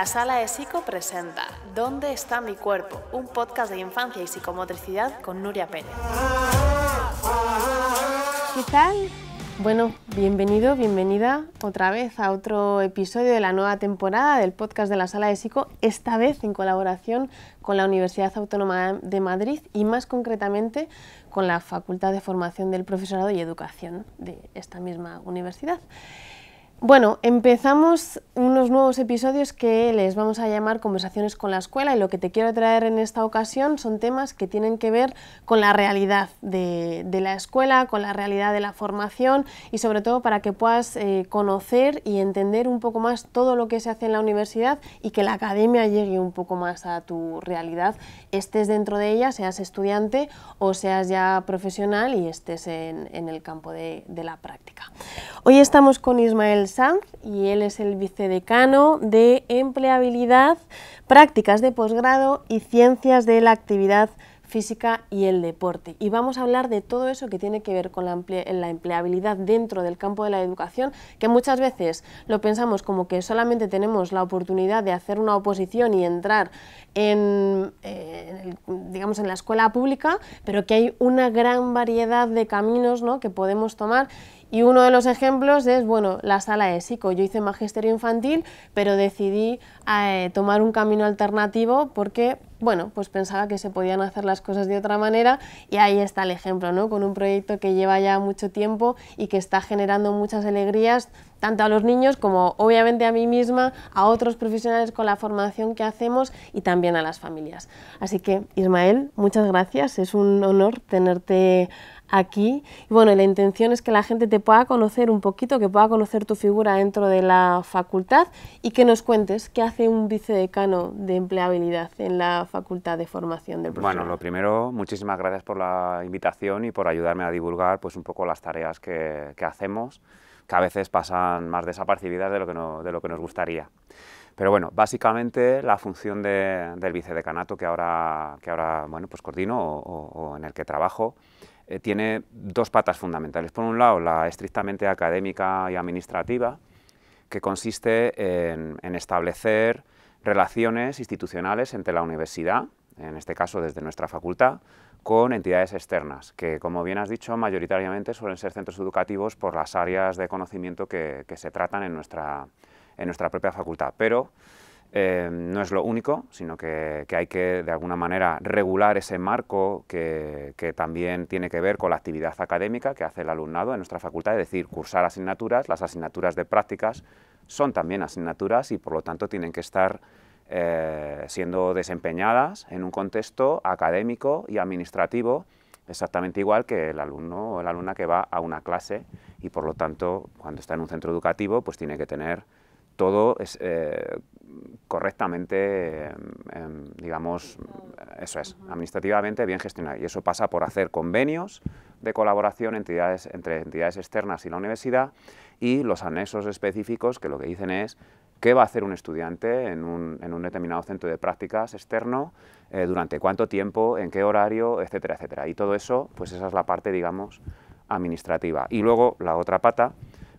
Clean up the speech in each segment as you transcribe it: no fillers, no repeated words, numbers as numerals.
La Sala de Psico presenta ¿Dónde está mi cuerpo? Un podcast de infancia y psicomotricidad con Nuria Pérez. ¿Qué tal? Bueno, bienvenido, bienvenida otra vez a otro episodio de la nueva temporada del podcast de la Sala de Psico, esta vez en colaboración con la Universidad Autónoma de Madrid y más concretamente con la Facultad de Formación del Profesorado y Educación de esta misma universidad. Bueno, empezamos unos nuevos episodios que les vamos a llamar Conversaciones con la Escuela, y lo que te quiero traer en esta ocasión son temas que tienen que ver con la realidad de la escuela, con la realidad de la formación y sobre todo para que puedas conocer y entender un poco más todo lo que se hace en la universidad y que la academia llegue un poco más a tu realidad, estés dentro de ella, seas estudiante o seas ya profesional y estés en el campo de la práctica. Hoy estamos con Ismael Sanz y él es el vicedecano de Empleabilidad, Prácticas de Posgrado y Ciencias de la Actividad Física y el Deporte. Y vamos a hablar de todo eso que tiene que ver con la empleabilidad dentro del campo de la educación, que muchas veces lo pensamos como que solamente tenemos la oportunidad de hacer una oposición y entrar digamos, en la escuela pública, pero que hay una gran variedad de caminos, ¿no?, que podemos tomar. Y uno de los ejemplos es, bueno, la Sala de Psico. Yo hice magisterio infantil, pero decidí tomar un camino alternativo porque, bueno, pues pensaba que se podían hacer las cosas de otra manera, y ahí está el ejemplo, ¿no?, con un proyecto que lleva ya mucho tiempo y que está generando muchas alegrías, tanto a los niños como obviamente a mí misma, a otros profesionales con la formación que hacemos y también a las familias. Así que, Ismael, muchas gracias, es un honor tenerte aquí. Y bueno, la intención es que la gente te pueda conocer un poquito, que pueda conocer tu figura dentro de la facultad y que nos cuentes qué hace un vicedecano de empleabilidad en la Facultad de Formación del Profesorado. Bueno, lo primero, muchísimas gracias por la invitación y por ayudarme a divulgar pues un poco las tareas que hacemos, que a veces pasan más desapercibidas de lo que nos gustaría. Pero bueno, básicamente la función del vicedecanato que ahora bueno, pues coordino o en el que trabajo, tiene dos patas fundamentales. Por un lado, la estrictamente académica y administrativa, que consiste en establecer relaciones institucionales entre la universidad, en este caso desde nuestra facultad, con entidades externas, que, como bien has dicho, mayoritariamente suelen ser centros educativos por las áreas de conocimiento que se tratan en nuestra propia facultad. Pero no es lo único, sino que hay que, de alguna manera, regular ese marco que también tiene que ver con la actividad académica que hace el alumnado en nuestra facultad, es decir, cursar asignaturas. Las asignaturas de prácticas son también asignaturas y, por lo tanto, tienen que estar siendo desempeñadas en un contexto académico y administrativo exactamente igual que el alumno o la alumna que va a una clase, y, por lo tanto, cuando está en un centro educativo, pues tiene que tener todo correctamente, digamos, eso es, administrativamente bien gestionado. Y eso pasa por hacer convenios de colaboración entre entidades externas y la universidad, y los anexos específicos que lo que dicen es qué va a hacer un estudiante en un determinado centro de prácticas externo, durante cuánto tiempo, en qué horario, etcétera, etcétera. Y todo eso, pues esa es la parte, digamos, administrativa. Y luego la otra pata,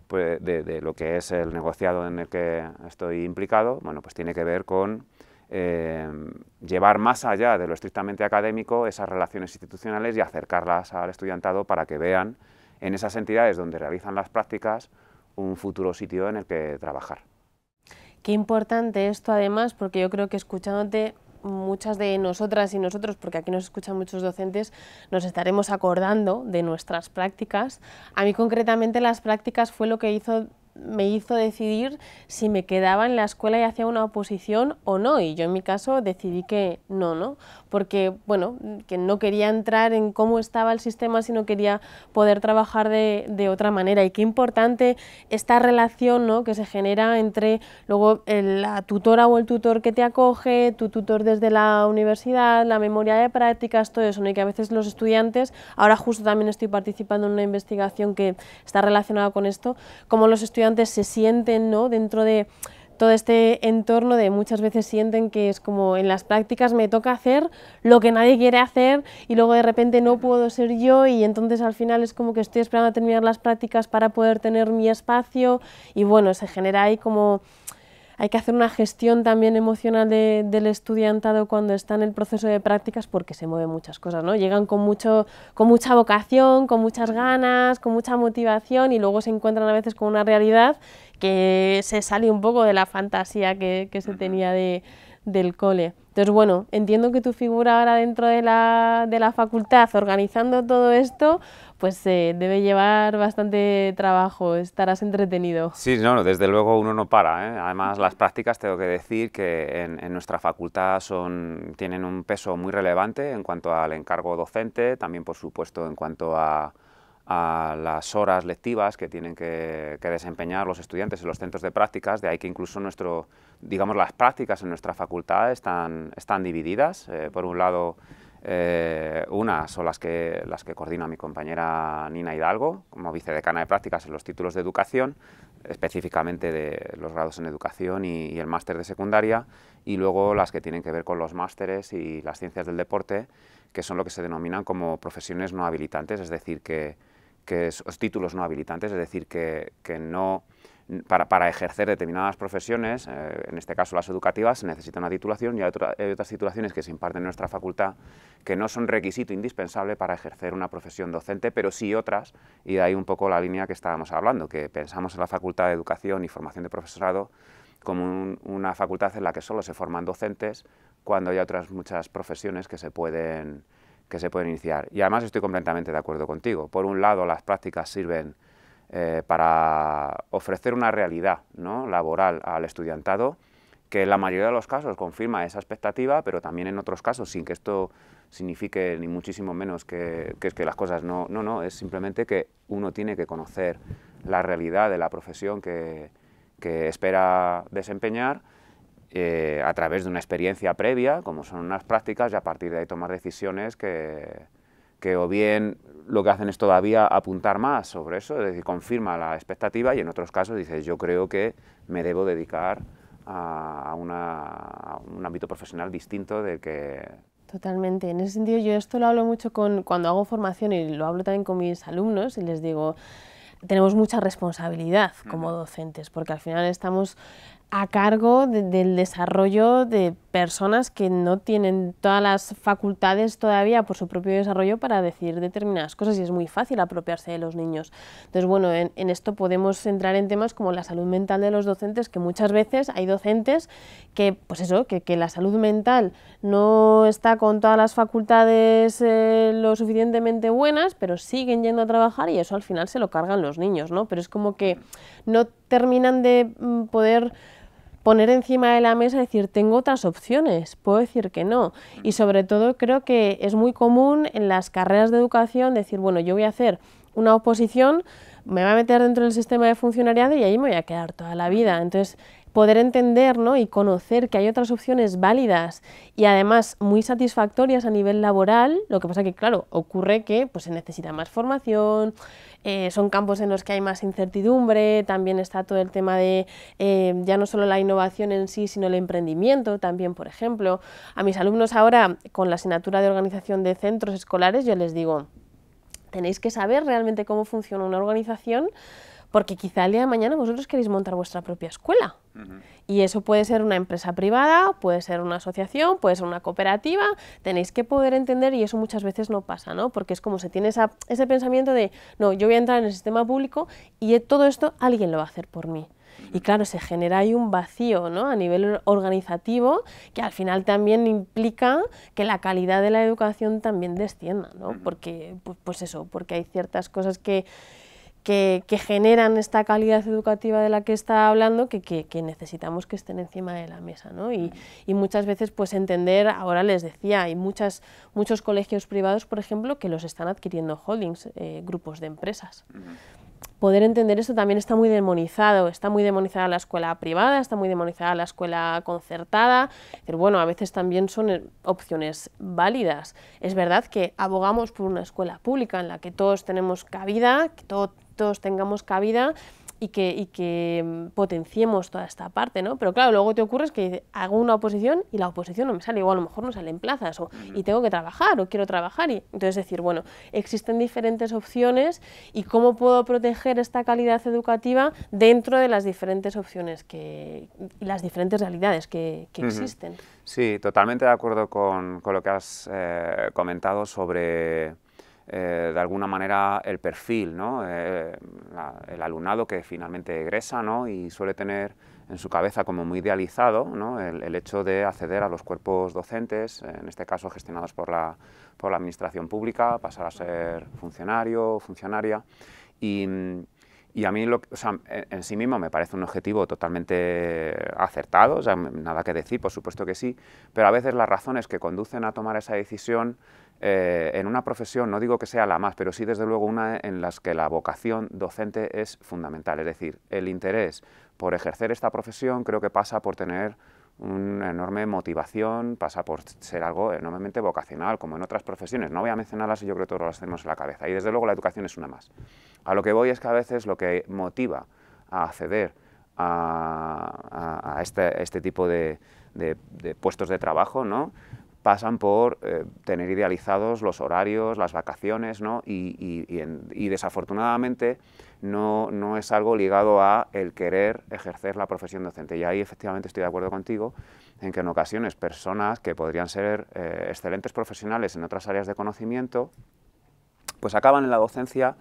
pues de lo que es el negociado en el que estoy implicado, bueno, pues tiene que ver con llevar más allá de lo estrictamente académico esas relaciones institucionales y acercarlas al estudiantado para que vean en esas entidades donde realizan las prácticas un futuro sitio en el que trabajar. Qué importante esto, además, porque yo creo que escuchándote, muchas de nosotras y nosotros, porque aquí nos escuchan muchos docentes, nos estaremos acordando de nuestras prácticas. A mí concretamente las prácticas fue lo que me hizo decidir si me quedaba en la escuela y hacía una oposición o no, y yo en mi caso decidí que no, porque, bueno, que no quería entrar en cómo estaba el sistema, sino quería poder trabajar de otra manera. Y qué importante esta relación, ¿no?, que se genera entre luego la tutora o el tutor que te acoge, tu tutor desde la universidad, la memoria de prácticas, todo eso, ¿no? Y que a veces los estudiantes, ahora justo también estoy participando en una investigación que está relacionada con esto, como los estudiantes se sienten, ¿no?, dentro de todo este entorno, de muchas veces sienten que es como en las prácticas me toca hacer lo que nadie quiere hacer y luego de repente no puedo ser yo, y entonces al final es como que estoy esperando a terminar las prácticas para poder tener mi espacio, y bueno, se genera ahí como hay que hacer una gestión también emocional del estudiantado cuando está en el proceso de prácticas, porque se mueven muchas cosas, ¿no? Llegan con mucha vocación, con muchas ganas, con mucha motivación, y luego se encuentran a veces con una realidad que se sale un poco de la fantasía que se tenía del cole. Entonces, bueno, entiendo que tu figura ahora dentro de la facultad, organizando todo esto, pues debe llevar bastante trabajo, estarás entretenido. Sí, no, desde luego uno no para, ¿eh? Además, las prácticas, tengo que decir que en nuestra facultad tienen un peso muy relevante en cuanto al encargo docente, también, por supuesto, en cuanto a las horas lectivas que tienen que desempeñar los estudiantes en los centros de prácticas. De ahí que incluso las prácticas en nuestra facultad están divididas. Por un lado, unas son las que coordina mi compañera Nina Hidalgo, como vicedecana de prácticas en los títulos de educación, específicamente de los grados en educación y el máster de secundaria, y luego las que tienen que ver con los másteres y las ciencias del deporte, que son lo que se denominan como profesiones no habilitantes, es decir, títulos no habilitantes, es decir, que no, para ejercer determinadas profesiones, en este caso las educativas, se necesita una titulación, y hay otras titulaciones que se imparten en nuestra facultad que no son requisito indispensable para ejercer una profesión docente, pero sí otras, y de ahí un poco la línea que estábamos hablando, que pensamos en la Facultad de Educación y Formación de Profesorado como una facultad en la que solo se forman docentes, cuando hay otras muchas profesiones que se pueden iniciar. Y además estoy completamente de acuerdo contigo. Por un lado, las prácticas sirven para ofrecer una realidad, ¿no?, laboral al estudiantado, que en la mayoría de los casos confirma esa expectativa, pero también en otros casos, sin que esto signifique ni muchísimo menos que las cosas no, es simplemente que uno tiene que conocer la realidad de la profesión que espera desempeñar, a través de una experiencia previa, como son unas prácticas, y a partir de ahí tomar decisiones que o bien lo que hacen es todavía apuntar más sobre eso, es decir, confirma la expectativa, y en otros casos dices, yo creo que me debo dedicar a un ámbito profesional distinto del que... Totalmente. En ese sentido, yo esto lo hablo mucho cuando hago formación, y lo hablo también con mis alumnos, y les digo, tenemos mucha responsabilidad como docentes, porque al final estamos a cargo del desarrollo de personas que no tienen todas las facultades todavía por su propio desarrollo para decidir determinadas cosas, y es muy fácil apropiarse de los niños. Entonces, bueno, en esto podemos entrar en temas como la salud mental de los docentes, que muchas veces hay docentes que, pues eso, que la salud mental no está con todas las facultades lo suficientemente buenas, pero siguen yendo a trabajar, y eso al final se lo cargan los niños, ¿no? Pero es como que no terminan de poder poner encima de la mesa y decir, tengo otras opciones, puedo decir que no. Y sobre todo creo que es muy común en las carreras de educación decir, bueno, yo voy a hacer una oposición, me voy a meter dentro del sistema de funcionariado y ahí me voy a quedar toda la vida. Entonces, poder entender, ¿no?, y conocer que hay otras opciones válidas y además muy satisfactorias a nivel laboral. Lo que pasa que, claro, ocurre que pues, se necesita más formación, son campos en los que hay más incertidumbre, también está todo el tema de ya no solo la innovación en sí, sino el emprendimiento también, por ejemplo. A mis alumnos ahora, con la asignatura de organización de centros escolares, yo les digo, tenéis que saber realmente cómo funciona una organización, porque quizá el día de mañana vosotros queréis montar vuestra propia escuela. Y eso puede ser una empresa privada, puede ser una asociación, puede ser una cooperativa, tenéis que poder entender, y eso muchas veces no pasa, ¿no? Porque es como se tiene ese pensamiento de, no, yo voy a entrar en el sistema público y todo esto alguien lo va a hacer por mí. Y claro, se genera ahí un vacío, ¿no?, a nivel organizativo, que al final también implica que la calidad de la educación también descienda, ¿no? Porque, pues eso, porque hay ciertas cosas que generan esta calidad educativa de la que está hablando, que necesitamos que estén encima de la mesa, ¿no? Y muchas veces, pues entender, ahora les decía, hay muchos colegios privados, por ejemplo, que los están adquiriendo holdings, grupos de empresas. Poder entender esto también está muy demonizada la escuela privada, está muy demonizada la escuela concertada, pero bueno, a veces también son opciones válidas. Es verdad que abogamos por una escuela pública en la que todos tenemos cabida, que todos tengamos cabida, y que potenciemos toda esta parte, ¿no? Pero claro, luego te ocurre que hago una oposición y la oposición no me sale, igual a lo mejor no salen plazas, y tengo que trabajar, o quiero trabajar, y entonces decir, bueno, existen diferentes opciones y cómo puedo proteger esta calidad educativa dentro de las diferentes opciones y las diferentes realidades que existen. Sí, totalmente de acuerdo con lo que has comentado sobre de alguna manera el perfil, ¿no? El alumnado que finalmente egresa, ¿no? Y suele tener en su cabeza como muy idealizado, ¿no? el hecho de acceder a los cuerpos docentes, en este caso gestionados por la administración pública, pasar a ser funcionario o funcionaria. Y a mí, en sí mismo me parece un objetivo totalmente acertado, o sea, nada que decir, por supuesto que sí, pero a veces las razones que conducen a tomar esa decisión en una profesión, no digo que sea la más, pero sí desde luego una en las que la vocación docente es fundamental, es decir, el interés por ejercer esta profesión creo que pasa por tener una enorme motivación, pasa por ser algo enormemente vocacional, como en otras profesiones. No voy a mencionarlas y yo creo que todos las tenemos en la cabeza. Y desde luego la educación es una más. A lo que voy es que a veces lo que motiva a acceder a este tipo de puestos de trabajo, ¿no? Pasan por tener idealizados los horarios, las vacaciones, ¿no? y desafortunadamente no es algo ligado a el querer ejercer la profesión docente. Y ahí efectivamente estoy de acuerdo contigo en que en ocasiones personas que podrían ser excelentes profesionales en otras áreas de conocimiento, pues acaban en la docencia,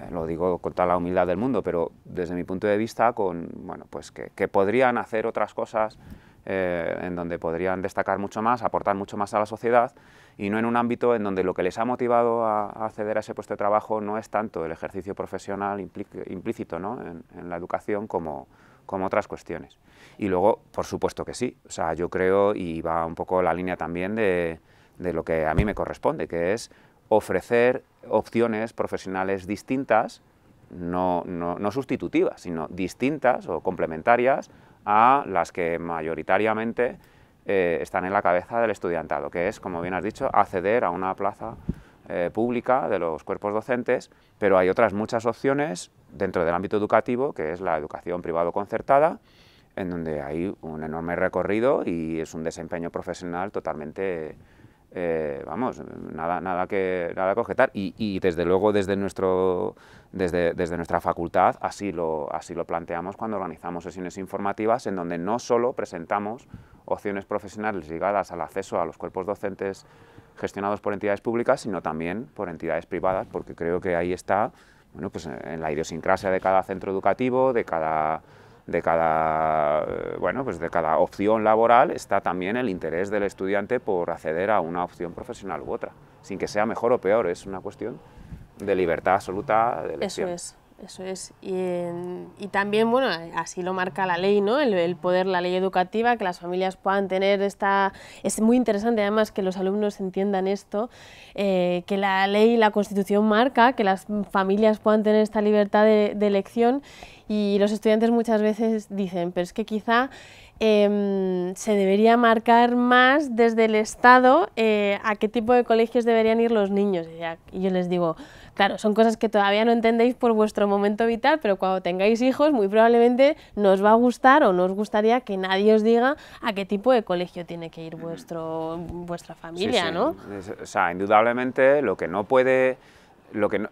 lo digo con toda la humildad del mundo, pero desde mi punto de vista, bueno, pues que podrían hacer otras cosas en donde podrían destacar mucho más, aportar mucho más a la sociedad, y no en un ámbito en donde lo que les ha motivado a acceder a ese puesto de trabajo no es tanto el ejercicio profesional implícito, ¿no? en la educación como otras cuestiones. Y luego, por supuesto que sí, o sea, yo creo, y va un poco la línea también de lo que a mí me corresponde, que es ofrecer opciones profesionales distintas, no sustitutivas, sino distintas o complementarias a las que mayoritariamente están en la cabeza del estudiantado, que es, como bien has dicho, acceder a una plaza pública de los cuerpos docentes, pero hay otras muchas opciones dentro del ámbito educativo, que es la educación privado-concertada, en donde hay un enorme recorrido y es un desempeño profesional totalmente, vamos, nada que objetar, y desde luego desde nuestra facultad así lo planteamos cuando organizamos sesiones informativas en donde no solo presentamos opciones profesionales ligadas al acceso a los cuerpos docentes gestionados por entidades públicas, sino también por entidades privadas, porque creo que ahí está, bueno, pues en la idiosincrasia de cada centro educativo, de cada opción laboral, está también el interés del estudiante por acceder a una opción profesional u otra, sin que sea mejor o peor, es una cuestión de libertad absoluta de elección. Eso es. Y también, bueno, así lo marca la ley, ¿no? El poder, la ley educativa, que las familias puedan tener esta... Es muy interesante además que los alumnos entiendan esto, que la ley, la Constitución marca que las familias puedan tener esta libertad de elección, y los estudiantes muchas veces dicen, pero es que quizá se debería marcar más desde el Estado a qué tipo de colegios deberían ir los niños. Y yo les digo, claro, son cosas que todavía no entendéis por vuestro momento vital, pero cuando tengáis hijos muy probablemente nos va a gustar o nos gustaría que nadie os diga a qué tipo de colegio tiene que ir vuestra familia, sí, ¿no? O sea, indudablemente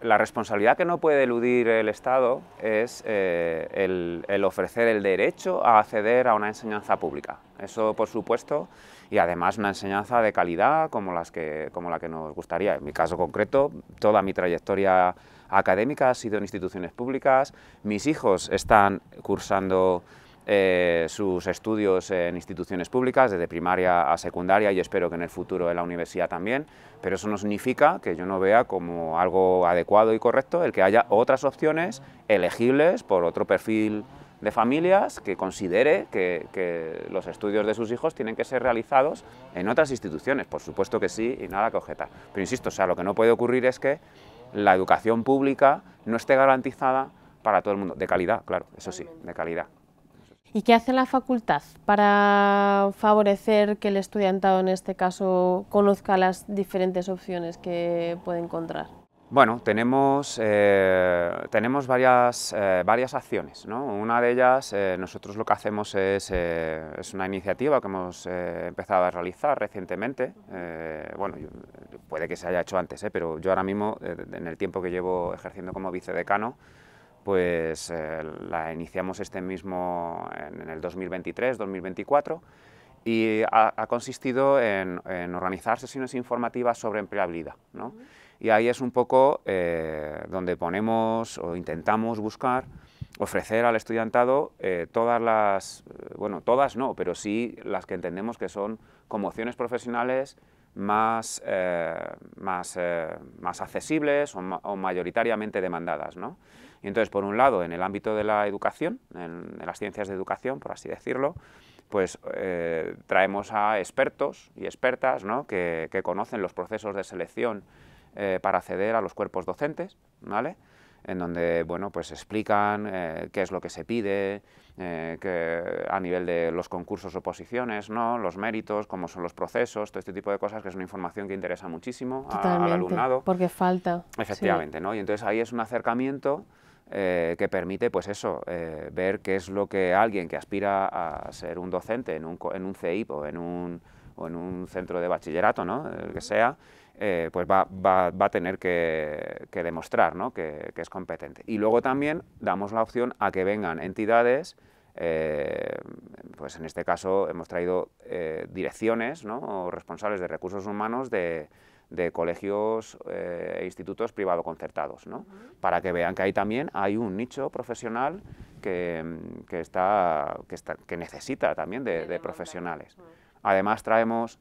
la responsabilidad que no puede eludir el Estado es el ofrecer el derecho a acceder a una enseñanza pública. Eso, por supuesto, y además una enseñanza de calidad como la que nos gustaría. En mi caso concreto, toda mi trayectoria académica ha sido en instituciones públicas. Mis hijos están cursando sus estudios en instituciones públicas, desde primaria a secundaria, y espero que en el futuro en la universidad también, pero eso no significa que yo no vea como algo adecuado y correcto el que haya otras opciones elegibles por otro perfil de familias que considere que los estudios de sus hijos tienen que ser realizados en otras instituciones. Por supuesto que sí, y nada que objetar. Pero insisto, o sea, lo que no puede ocurrir es que la educación pública no esté garantizada para todo el mundo, de calidad, claro, eso sí, de calidad. ¿Y qué hace la facultad para favorecer que el estudiantado, en este caso, conozca las diferentes opciones que puede encontrar? Bueno, tenemos varias acciones, ¿no? Una de ellas, nosotros lo que hacemos es una iniciativa que hemos empezado a realizar recientemente. Bueno, puede que se haya hecho antes, pero yo ahora mismo, en el tiempo que llevo ejerciendo como vicedecano, pues la iniciamos en el 2023-2024, y ha consistido en organizar sesiones informativas sobre empleabilidad, ¿no? Y ahí es un poco donde ponemos o intentamos buscar, ofrecer al estudiantado todas no, pero sí las que entendemos que son como opciones profesionales más accesibles o mayoritariamente demandadas, ¿no? Y entonces, por un lado, en el ámbito de la educación, en las ciencias de educación, por así decirlo, pues traemos a expertos y expertas, ¿no?, que conocen los procesos de selección para acceder a los cuerpos docentes, ¿vale?, en donde, bueno, pues explican qué es lo que se pide, a nivel de los concursos o oposiciones, ¿no?, los méritos, cómo son los procesos, todo este tipo de cosas, que es una información que interesa muchísimo al alumnado. Porque falta. Efectivamente, sí, ¿no? Y entonces ahí es un acercamiento que permite, pues eso, ver qué es lo que alguien que aspira a ser un docente en un CEIP o en un centro de bachillerato, ¿no?, el que sea, pues va a tener que demostrar, ¿no?, que es competente. Y luego también damos la opción a que vengan entidades, pues en este caso hemos traído direcciones, ¿no?, o responsables de recursos humanos de colegios e institutos privado-concertados, ¿no?, para que vean que ahí también hay un nicho profesional que necesita también de profesionales. Además traemos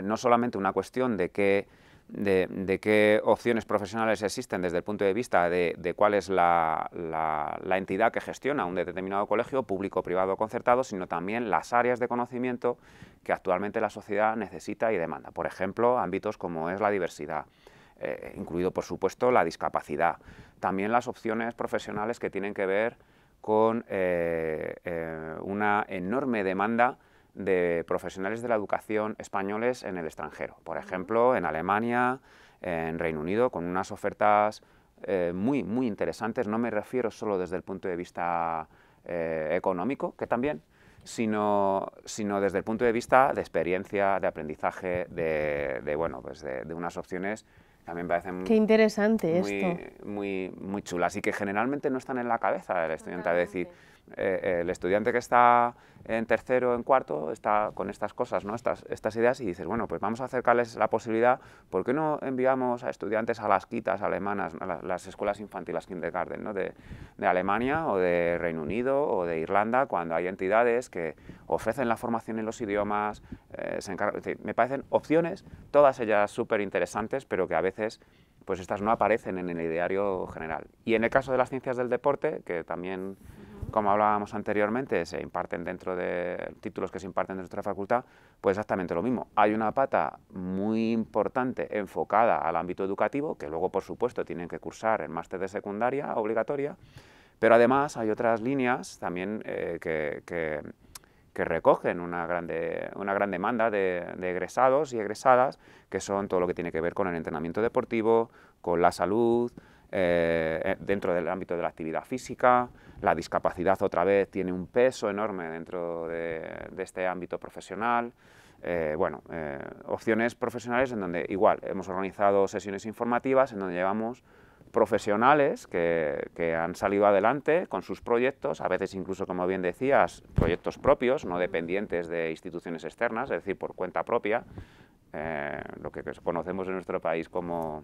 no solamente una cuestión de qué opciones profesionales existen desde el punto de vista de cuál es la entidad que gestiona un determinado colegio, público, privado o concertado, sino también las áreas de conocimiento que actualmente la sociedad necesita y demanda. Por ejemplo, ámbitos como es la diversidad, incluido por supuesto la discapacidad. También las opciones profesionales que tienen que ver con una enorme demanda de profesionales de la educación españoles en el extranjero, por ejemplo, en Alemania, en Reino Unido, con unas ofertas muy interesantes. No me refiero solo desde el punto de vista económico, que también, sino desde el punto de vista de experiencia, de aprendizaje, de unas opciones que a mí me parecen Qué interesante esto. Muy chulas y que generalmente no están en la cabeza del estudiante. Es decir, el estudiante que está en tercero, en cuarto, está con estas cosas, ¿no?, estas ideas, y dices, bueno, pues vamos a acercarles la posibilidad. ¿Por qué no enviamos a estudiantes a las quitas alemanas, a las escuelas infantiles, kindergarten, ¿no?, de Alemania o de Reino Unido o de Irlanda, cuando hay entidades que ofrecen la formación en los idiomas, me parecen opciones, todas ellas súper interesantes, pero que a veces pues estas no aparecen en el ideario general. Y en el caso de las ciencias del deporte, que también, como hablábamos anteriormente, se imparten dentro de títulos que se imparten dentro de nuestra facultad, pues exactamente lo mismo. Hay una pata muy importante enfocada al ámbito educativo, que luego, por supuesto, tienen que cursar el máster de secundaria obligatoria, pero además hay otras líneas también que recogen una gran demanda de egresados y egresadas, que son todo lo que tiene que ver con el entrenamiento deportivo, con la salud, dentro del ámbito de la actividad física. La discapacidad, otra vez, tiene un peso enorme dentro de este ámbito profesional. Opciones profesionales en donde igual hemos organizado sesiones informativas en donde llevamos profesionales que han salido adelante con sus proyectos, a veces incluso, como bien decías, proyectos propios, no dependientes de instituciones externas, es decir, por cuenta propia, lo que conocemos en nuestro país como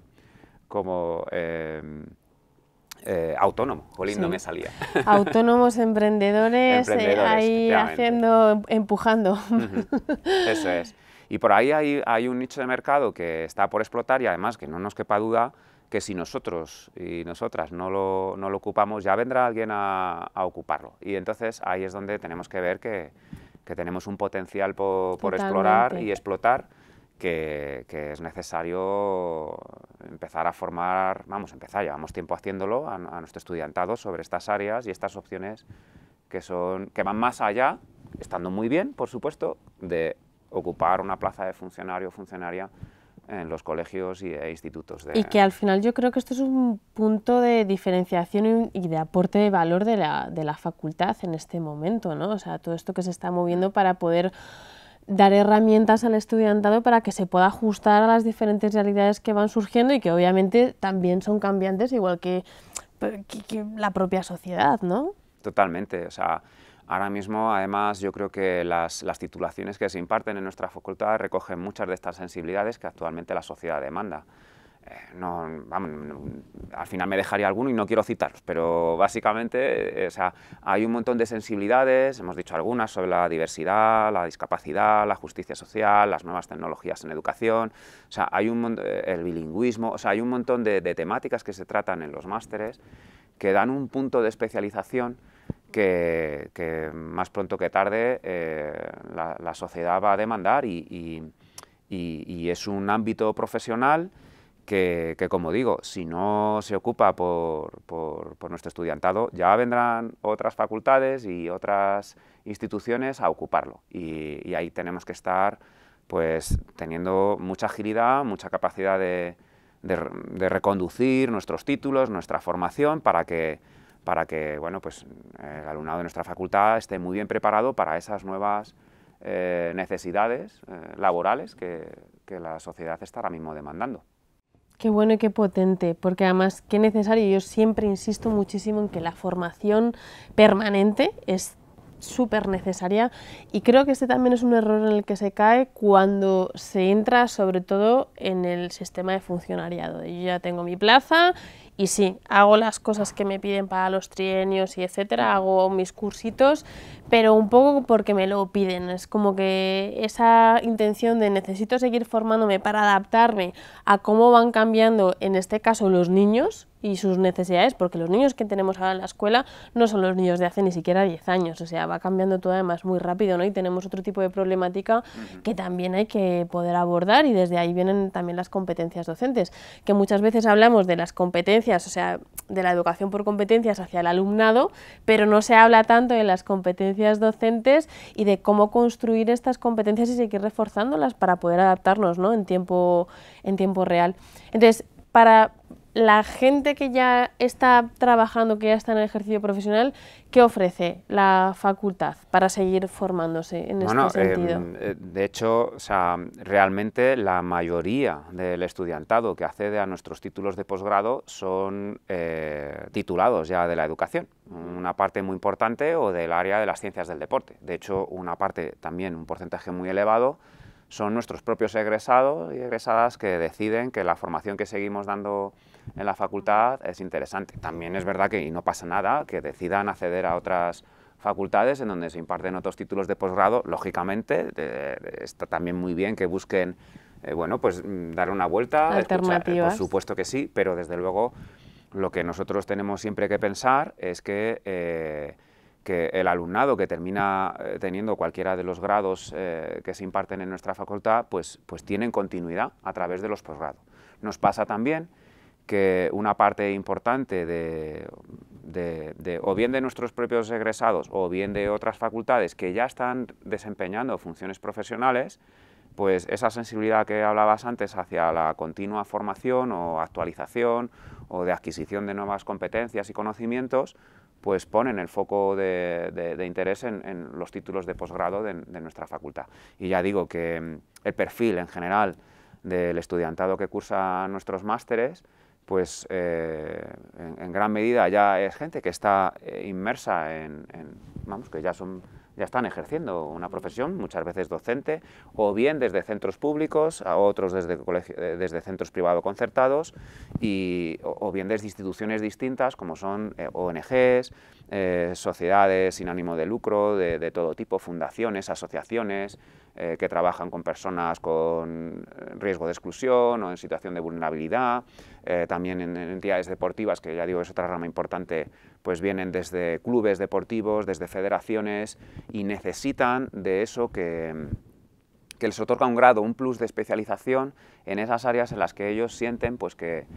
autónomo. Jolín, sí. No me salía. Autónomos, emprendedores ahí haciendo, empujando. Eso es. Y por ahí hay un nicho de mercado que está por explotar, y además que no nos quepa duda que si nosotros y nosotras no lo ocupamos, ya vendrá alguien a ocuparlo. Y entonces ahí es donde tenemos que ver que tenemos un potencial por explorar y explotar, que es necesario empezar a formar, llevamos tiempo haciéndolo, a nuestro estudiantado sobre estas áreas y estas opciones que van más allá, estando muy bien, por supuesto, de ocupar una plaza de funcionario o funcionaria en los colegios e institutos. Y que al final yo creo que esto es un punto de diferenciación y de aporte de valor de la facultad en este momento, ¿no? O sea, todo esto que se está moviendo para poder dar herramientas al estudiantado para que se pueda ajustar a las diferentes realidades que van surgiendo y que obviamente también son cambiantes, igual que la propia sociedad, ¿no? Totalmente, o sea, ahora mismo además yo creo que las titulaciones que se imparten en nuestra facultad recogen muchas de estas sensibilidades que actualmente la sociedad demanda. Al final me dejaría alguno y no quiero citarlos, pero básicamente o sea, hay un montón de sensibilidades, hemos dicho algunas sobre la diversidad, la discapacidad, la justicia social, las nuevas tecnologías en educación, o sea, hay el bilingüismo, o sea, hay un montón de temáticas que se tratan en los másteres que dan un punto de especialización que más pronto que tarde la sociedad va a demandar y es un ámbito profesional que, como digo, si no se ocupa por nuestro estudiantado, ya vendrán otras facultades y otras instituciones a ocuparlo. Y ahí tenemos que estar pues, teniendo mucha agilidad, mucha capacidad de reconducir nuestros títulos, nuestra formación, para que bueno, pues, el alumnado de nuestra facultad esté muy bien preparado para esas nuevas necesidades laborales que la sociedad está ahora mismo demandando. Qué bueno y qué potente, porque además qué necesario. Yo siempre insisto muchísimo en que la formación permanente es súper necesaria y creo que este también es un error en el que se cae cuando se entra sobre todo en el sistema de funcionariado. Yo ya tengo mi plaza y sí, hago las cosas que me piden para los trienios y etcétera, hago mis cursitos, pero un poco porque me lo piden. Es como que esa intención de necesito seguir formándome para adaptarme a cómo van cambiando, en este caso, los niños y sus necesidades, porque los niños que tenemos ahora en la escuela no son los niños de hace ni siquiera 10 años, o sea, va cambiando todo además muy rápido, ¿no? Y tenemos otro tipo de problemática que también hay que poder abordar y desde ahí vienen también las competencias docentes, que muchas veces hablamos de las competencias, o sea, de la educación por competencias hacia el alumnado, pero no se habla tanto de las competencias docentes y de cómo construir estas competencias y seguir reforzándolas para poder adaptarnos, ¿no? en tiempo real. Entonces, para la gente que ya está trabajando, que ya está en el ejercicio profesional, ¿qué ofrece la facultad para seguir formándose en este sentido? De hecho, o sea, realmente la mayoría del estudiantado que accede a nuestros títulos de posgrado son titulados ya de la educación, una parte muy importante o del área de las ciencias del deporte. De hecho, una parte también, un porcentaje muy elevado, son nuestros propios egresados y egresadas que deciden que la formación que seguimos dando en la facultad es interesante. También es verdad que, y no pasa nada, que decidan acceder a otras facultades en donde se imparten otros títulos de posgrado. Lógicamente, está también muy bien que busquen, bueno, pues dar una vuelta. Alternativas. Por supuesto que sí, pero desde luego lo que nosotros tenemos siempre que pensar es que el alumnado que termina teniendo cualquiera de los grados que se imparten en nuestra facultad, pues tienen continuidad a través de los posgrados. Nos pasa también que una parte importante o bien de nuestros propios egresados o bien de otras facultades que ya están desempeñando funciones profesionales, pues esa sensibilidad que hablabas antes hacia la continua formación o actualización o de adquisición de nuevas competencias y conocimientos, pues ponen el foco de interés en los títulos de posgrado de nuestra facultad. Y ya digo que el perfil en general del estudiantado que cursa nuestros másteres, pues en gran medida ya es gente que está inmersa vamos, que ya están ejerciendo una profesión, muchas veces docente, o bien desde centros públicos, a otros desde centros privados concertados, o bien desde instituciones distintas como son ONGs, sociedades sin ánimo de lucro, de todo tipo, fundaciones, asociaciones, que trabajan con personas con riesgo de exclusión o en situación de vulnerabilidad, también en entidades deportivas, que ya digo es otra rama importante, pues vienen desde clubes deportivos, desde federaciones y necesitan de eso que les otorga un grado, un plus de especialización en esas áreas en las que ellos sienten pues que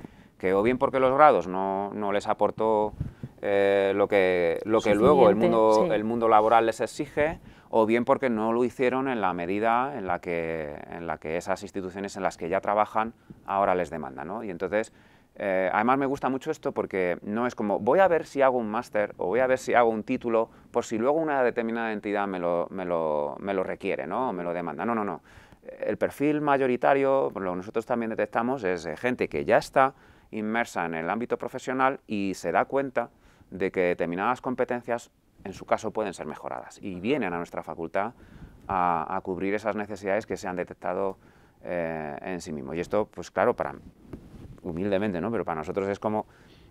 o bien porque los grados no les aportó lo que luego el mundo laboral les exige, o bien porque no lo hicieron en la medida en la que esas instituciones en las que ya trabajan ahora les demandan, ¿no? Y entonces, además me gusta mucho esto porque no es como voy a ver si hago un máster o voy a ver si hago un título por si luego una determinada entidad me lo requiere, ¿no? O me lo demanda. No, no, no. El perfil mayoritario, lo que nosotros también detectamos, es gente que ya está inmersa en el ámbito profesional y se da cuenta de que determinadas competencias en su caso pueden ser mejoradas y vienen a nuestra facultad a cubrir esas necesidades que se han detectado en sí mismos. Y esto, pues claro, humildemente, ¿no? Pero para nosotros es como,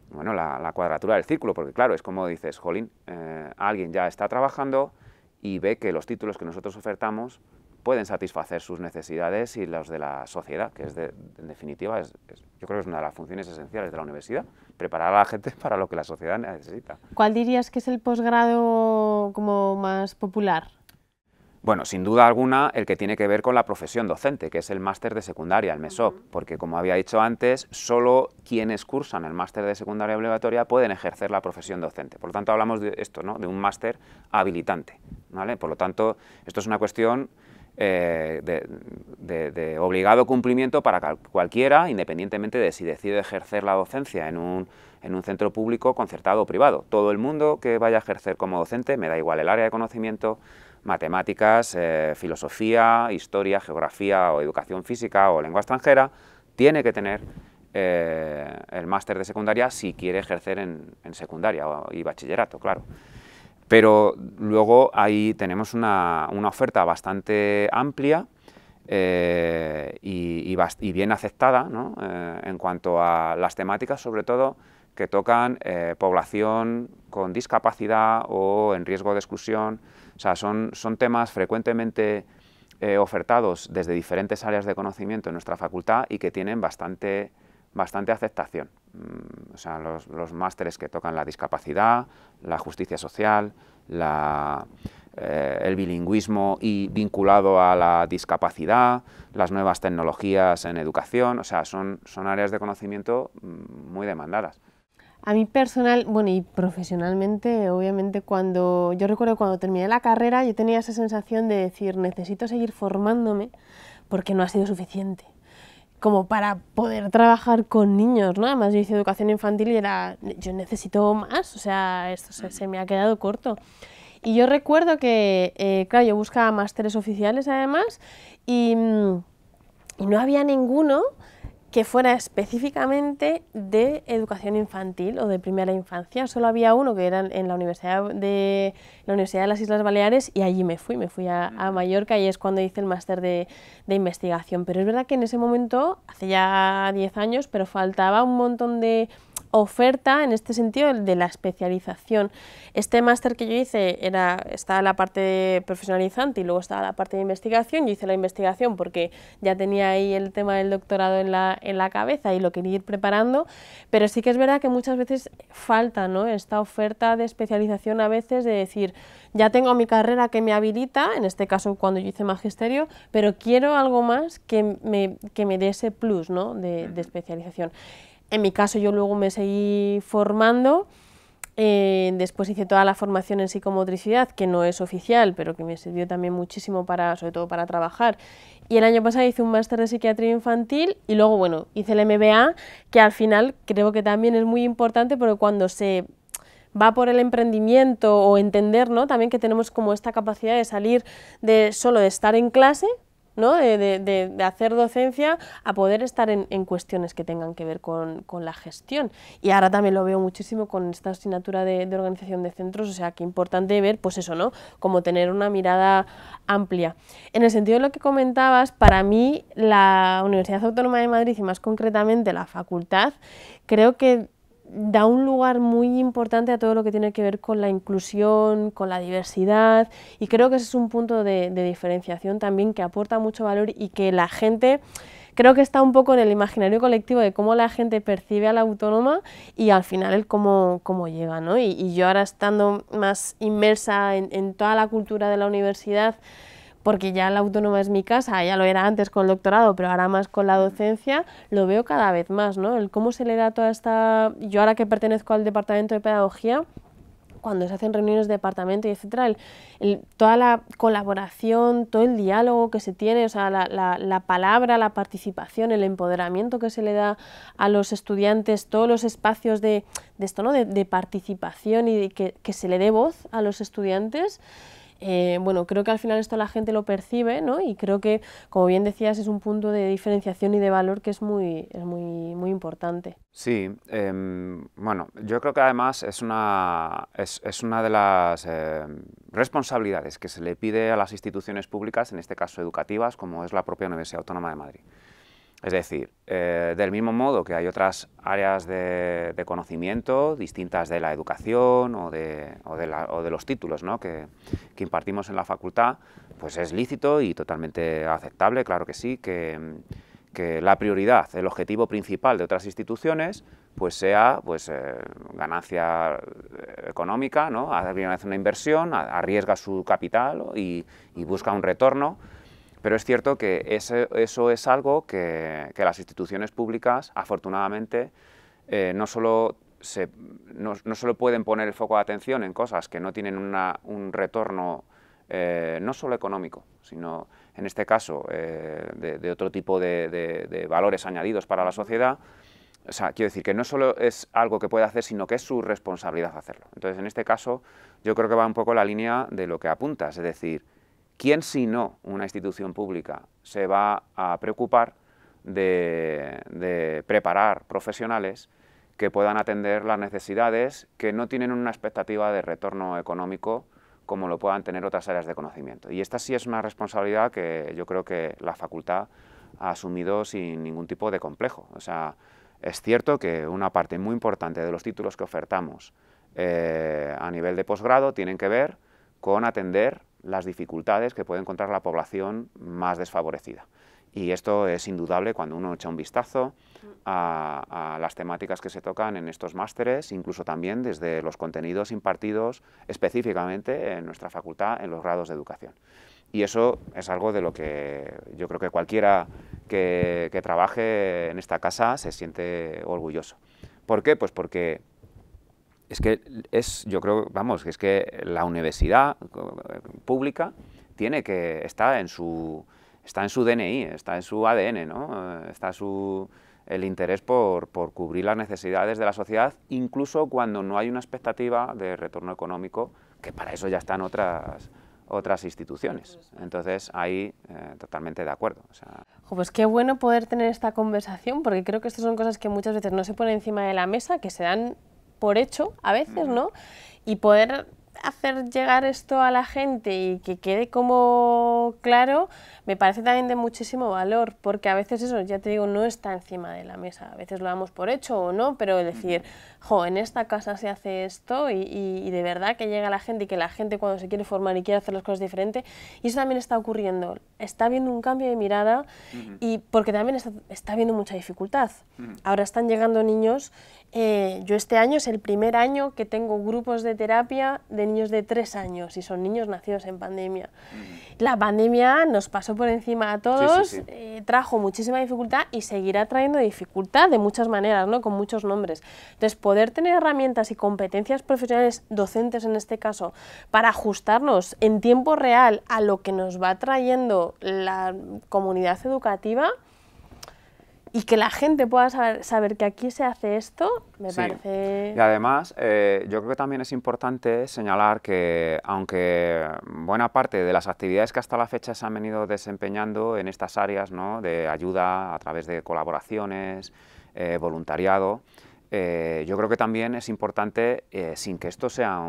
bueno, la cuadratura del círculo, porque claro, es como dices, jolín, alguien ya está trabajando y ve que los títulos que nosotros ofertamos pueden satisfacer sus necesidades y los de la sociedad, que es en definitiva, yo creo que es una de las funciones esenciales de la universidad, preparar a la gente para lo que la sociedad necesita. ¿Cuál dirías que es el posgrado como más popular? Bueno, sin duda alguna, el que tiene que ver con la profesión docente, que es el máster de secundaria, el MESOP, porque como había dicho antes, solo quienes cursan el máster de secundaria obligatoria pueden ejercer la profesión docente. Por lo tanto, hablamos de esto, ¿no? De un máster habilitante, ¿vale? Por lo tanto, esto es una cuestión de obligado cumplimiento para cualquiera, independientemente de si decide ejercer la docencia en un centro público, concertado o privado. Todo el mundo que vaya a ejercer como docente, me da igual el área de conocimiento, matemáticas, filosofía, historia, geografía o educación física o lengua extranjera, tiene que tener el máster de secundaria si quiere ejercer en secundaria y bachillerato, claro. Pero luego ahí tenemos una oferta bastante amplia y bien aceptada, ¿no? En cuanto a las temáticas, sobre todo, que tocan población con discapacidad o en riesgo de exclusión. O sea, son temas frecuentemente ofertados desde diferentes áreas de conocimiento en nuestra facultad y que tienen bastante aceptación. O sea, los másteres que tocan la discapacidad, la justicia social, el bilingüismo y vinculado a la discapacidad, las nuevas tecnologías en educación, o sea, son áreas de conocimiento muy demandadas. A mí personal, bueno, y profesionalmente, obviamente, yo recuerdo cuando terminé la carrera, yo tenía esa sensación de decir, necesito seguir formándome porque no ha sido suficiente, como para poder trabajar con niños, ¿no? Además yo hice educación infantil y yo necesito más, o sea, esto se me ha quedado corto. Y yo recuerdo que, claro, yo buscaba másteres oficiales además y no había ninguno que fuera específicamente de educación infantil o de primera infancia. Solo había uno que era en la Universidad de las Islas Baleares y allí me fui a Mallorca y es cuando hice el máster de investigación. Pero es verdad que en ese momento, hace ya 10 años, pero faltaba un montón de oferta en este sentido de la especialización. Este máster que yo hice estaba la parte profesionalizante y luego estaba la parte de investigación. Yo hice la investigación porque ya tenía ahí el tema del doctorado en la cabeza y lo quería ir preparando, pero sí que es verdad que muchas veces falta, ¿no?, esta oferta de especialización a veces de decir, ya tengo mi carrera que me habilita, en este caso cuando yo hice magisterio, pero quiero algo más que me dé ese plus, ¿no?, de especialización. En mi caso yo luego me seguí formando, después hice toda la formación en psicomotricidad, que no es oficial, pero que me sirvió también muchísimo sobre todo para trabajar. Y el año pasado hice un máster de psiquiatría infantil y luego, bueno, hice el MBA, que al final creo que también es muy importante porque cuando se va por el emprendimiento o entender, ¿no?, también que tenemos como esta capacidad de salir solo de estar en clase, ¿no?, de hacer docencia a poder estar en cuestiones que tengan que ver con la gestión. Y ahora también lo veo muchísimo con esta asignatura de organización de centros, o sea, que importante ver, pues eso, ¿no?, como tener una mirada amplia. En el sentido de lo que comentabas, para mí la Universidad Autónoma de Madrid y más concretamente la facultad, creo que da un lugar muy importante a todo lo que tiene que ver con la inclusión, con la diversidad, y creo que ese es un punto de diferenciación también que aporta mucho valor y que la gente, creo que está un poco en el imaginario colectivo de cómo la gente percibe a la autónoma y al final el cómo llega, ¿no? Y yo ahora estando más inmersa en toda la cultura de la universidad, porque ya la autónoma es mi casa, ya lo era antes con el doctorado, pero ahora más con la docencia, lo veo cada vez más, ¿no? El cómo se le da toda esta... Yo ahora que pertenezco al departamento de pedagogía, cuando se hacen reuniones de departamento y etcétera, toda la colaboración, todo el diálogo que se tiene, o sea, la palabra, la participación, el empoderamiento que se le da a los estudiantes, todos los espacios de esto, ¿no? de participación y de que se le dé voz a los estudiantes. Bueno, creo que al final esto la gente lo percibe, ¿no? Y creo que, como bien decías, es un punto de diferenciación y de valor que es muy importante. Sí, bueno, yo creo que además es una de las responsabilidades que se le pide a las instituciones públicas, en este caso educativas, como es la propia Universidad Autónoma de Madrid. Es decir, del mismo modo que hay otras áreas de conocimiento distintas de la educación o de los títulos, ¿no? que impartimos en la facultad, pues es lícito y totalmente aceptable, claro que sí, que la prioridad, el objetivo principal de otras instituciones, pues sea ganancia económica, ¿no? Hace una inversión, arriesga su capital y busca un retorno. Pero es cierto que eso es algo que las instituciones públicas, afortunadamente, no solo pueden poner el foco de atención en cosas que no tienen un retorno no solo económico, sino en este caso de otro tipo de valores añadidos para la sociedad. O sea, quiero decir que no solo es algo que puede hacer, sino que es su responsabilidad hacerlo. Entonces, en este caso, yo creo que va un poco en la línea de lo que apuntas, es decir, ¿quién si no una institución pública se va a preocupar de preparar profesionales que puedan atender las necesidades que no tienen una expectativa de retorno económico como lo puedan tener otras áreas de conocimiento? Y esta sí es una responsabilidad que yo creo que la facultad ha asumido sin ningún tipo de complejo. O sea, es cierto que una parte muy importante de los títulos que ofertamos a nivel de posgrado tienen que ver con atender las dificultades que puede encontrar la población más desfavorecida. Y esto es indudable cuando uno echa un vistazo a las temáticas que se tocan en estos másteres, incluso también desde los contenidos impartidos específicamente en nuestra facultad en los grados de educación. Y eso es algo de lo que yo creo que cualquiera que trabaje en esta casa se siente orgulloso. ¿Por qué? Pues porque yo creo, vamos, es que la universidad pública está en su DNI, está en su ADN, ¿no? Está el interés por cubrir las necesidades de la sociedad, incluso cuando no hay una expectativa de retorno económico, que para eso ya están otras instituciones. Entonces, ahí totalmente de acuerdo. O sea... Pues qué bueno poder tener esta conversación, porque creo que estas son cosas que muchas veces no se ponen encima de la mesa, que se dan por hecho a veces, ¿no? Y poder hacer llegar esto a la gente y que quede como claro, me parece también de muchísimo valor, porque a veces eso, ya te digo, no está encima de la mesa, a veces lo damos por hecho o no, pero decir, jo, en esta casa se hace esto y de verdad que llega la gente y que la gente cuando se quiere formar y quiere hacer las cosas diferente, y eso también está ocurriendo, está habiendo un cambio de mirada y porque también está habiendo mucha dificultad. Ahora están llegando niños, yo este año es el primer año que tengo grupos de terapia de niños de 3 años y son niños nacidos en pandemia. La pandemia nos pasó por encima a todos, sí. trajo muchísima dificultad y seguirá trayendo dificultad de muchas maneras, ¿no? Con muchos nombres. Entonces, poder tener herramientas y competencias profesionales, docentes en este caso, para ajustarnos en tiempo real a lo que nos va trayendo la comunidad educativa, y que la gente pueda saber que aquí se hace esto, me parece... Y además, yo creo que también es importante señalar que, aunque buena parte de las actividades que hasta la fecha se han venido desempeñando en estas áreas, ¿no?, de ayuda a través de colaboraciones, voluntariado, yo creo que también es importante, sin que esto sea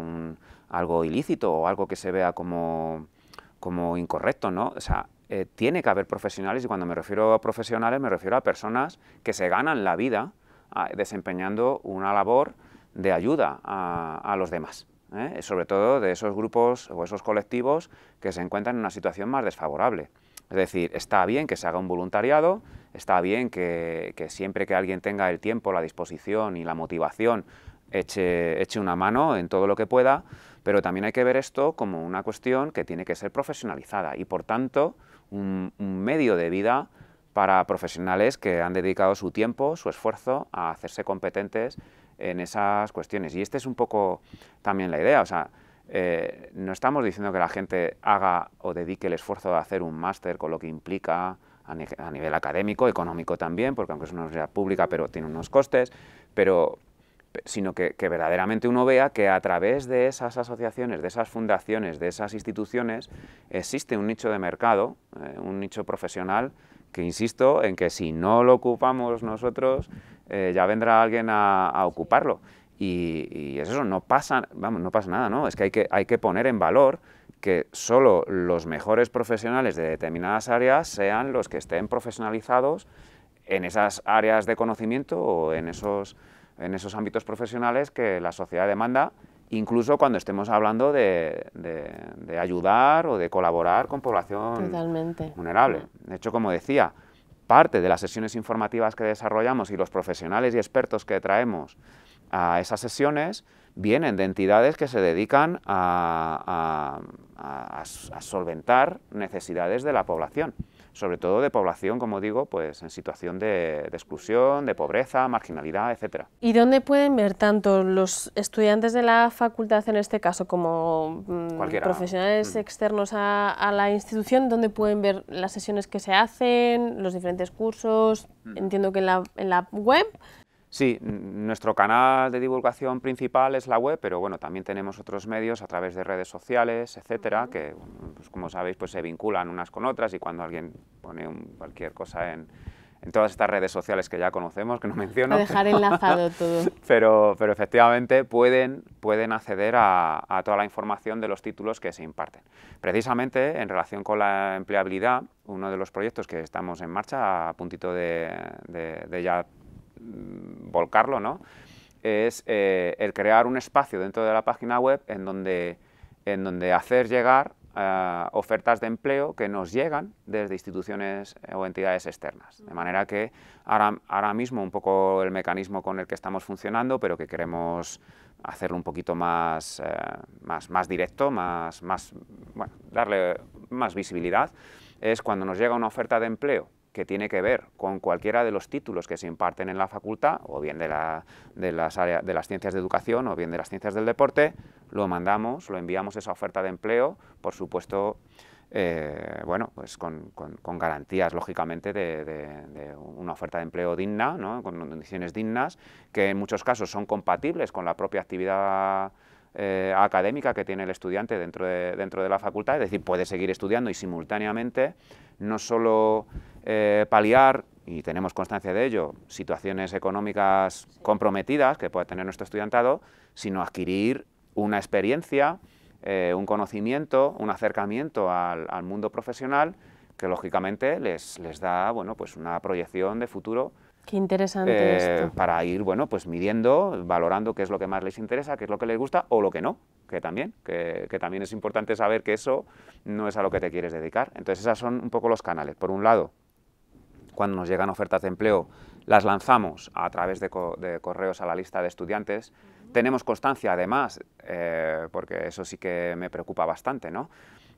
algo ilícito o algo que se vea como incorrecto, ¿no? O sea, tiene que haber profesionales, y cuando me refiero a profesionales me refiero a personas que se ganan la vida desempeñando una labor de ayuda a los demás, sobre todo de esos grupos o esos colectivos que se encuentran en una situación más desfavorable. Es decir, está bien que se haga un voluntariado, está bien que siempre que alguien tenga el tiempo, la disposición y la motivación eche una mano en todo lo que pueda, pero también hay que ver esto como una cuestión que tiene que ser profesionalizada y, por tanto, un medio de vida para profesionales que han dedicado su tiempo, su esfuerzo a hacerse competentes en esas cuestiones. Y esta es un poco también la idea, o sea, no estamos diciendo que la gente haga o dedique el esfuerzo de hacer un máster con lo que implica a nivel académico, económico también, porque aunque es una universidad pública, pero tiene unos costes, sino que verdaderamente uno vea que a través de esas asociaciones, de esas fundaciones, de esas instituciones, existe un nicho de mercado, un nicho profesional, que insisto en que si no lo ocupamos nosotros, ya vendrá alguien a ocuparlo. Y es eso, no pasa nada, ¿no? Es que hay que poner en valor que solo los mejores profesionales de determinadas áreas sean los que estén profesionalizados en esas áreas de conocimiento o en esos ámbitos profesionales que la sociedad demanda, incluso cuando estemos hablando de ayudar o de colaborar con población Totalmente vulnerable. De hecho, como decía, parte de las sesiones informativas que desarrollamos y los profesionales y expertos que traemos a esas sesiones vienen de entidades que se dedican a solventar necesidades de la población, sobre todo de población, como digo, pues en situación de exclusión, de pobreza, marginalidad, etcétera. ¿Y dónde pueden ver tanto los estudiantes de la facultad, en este caso, como profesionales externos a la institución, dónde pueden ver las sesiones que se hacen, los diferentes cursos? Entiendo que en la web. Sí, nuestro canal de divulgación principal es la web, pero bueno, también tenemos otros medios a través de redes sociales, etcétera, que, pues, como sabéis, pues se vinculan unas con otras, y cuando alguien pone cualquier cosa en todas estas redes sociales que ya conocemos, que no menciono, A dejar enlazado todo. pero efectivamente pueden acceder a toda la información de los títulos que se imparten. Precisamente en relación con la empleabilidad, uno de los proyectos que estamos en marcha, a puntito de ya volcarlo, ¿no?, es el crear un espacio dentro de la página web en donde hacer llegar ofertas de empleo que nos llegan desde instituciones o entidades externas. De manera que ahora mismo un poco el mecanismo con el que estamos funcionando, pero que queremos hacerlo un poquito más directo, bueno, darle más visibilidad, es cuando nos llega una oferta de empleo que tiene que ver con cualquiera de los títulos que se imparten en la facultad, o bien de las ciencias de educación, o bien de las ciencias del deporte, lo enviamos esa oferta de empleo, por supuesto, bueno, pues con garantías, lógicamente, de una oferta de empleo digna, ¿no?, con condiciones dignas, que en muchos casos son compatibles con la propia actividad académica que tiene el estudiante dentro de la facultad, es decir, puede seguir estudiando y simultáneamente no solo paliar, y tenemos constancia de ello, situaciones económicas comprometidas que puede tener nuestro estudiantado, sino adquirir una experiencia, un conocimiento, un acercamiento al mundo profesional que lógicamente les da, bueno, pues una proyección de futuro. Qué interesante esto. Para ir, bueno, pues midiendo, valorando qué es lo que más les interesa, qué es lo que les gusta o lo que no, que también es importante saber que eso no es a lo que te quieres dedicar. Entonces esos son un poco los canales. Por un lado, cuando nos llegan ofertas de empleo, las lanzamos a través de correos a la lista de estudiantes. Tenemos constancia, además, porque eso sí que me preocupa bastante, ¿no?,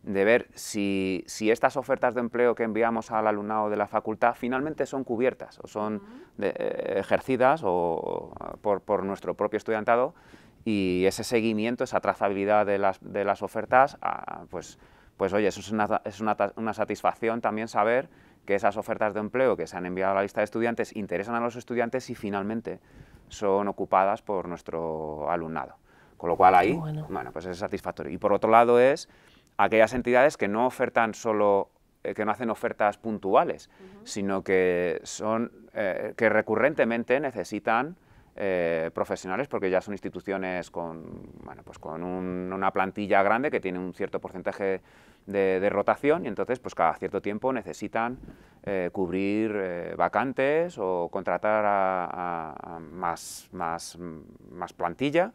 de ver si estas ofertas de empleo que enviamos al alumnado de la facultad finalmente son cubiertas o son ejercidas por nuestro propio estudiantado, y ese seguimiento, esa trazabilidad de las ofertas, pues oye, eso es una satisfacción también, saber que esas ofertas de empleo que se han enviado a la lista de estudiantes interesan a los estudiantes y finalmente son ocupadas por nuestro alumnado. Con lo cual ahí, bueno, pues es satisfactorio. Y por otro lado es aquellas entidades que no ofertan que no hacen ofertas puntuales, sino que que recurrentemente necesitan profesionales, porque ya son instituciones con una plantilla grande que tiene un cierto porcentaje de rotación, y entonces pues cada cierto tiempo necesitan cubrir vacantes o contratar a más plantilla,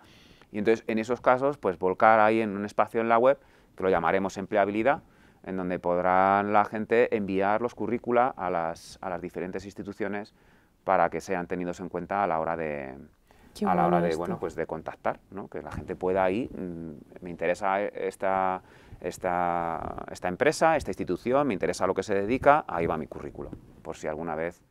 y entonces en esos casos pues volcar ahí en un espacio en la web que lo llamaremos empleabilidad, en donde podrán la gente enviar los currícula a las diferentes instituciones para que sean tenidos en cuenta a la hora de a la hora de, bueno, pues de contactar, ¿no? Que la gente pueda ahí, me interesa esta empresa, esta institución, me interesa a lo que se dedica, ahí va mi currículum, por si alguna vez...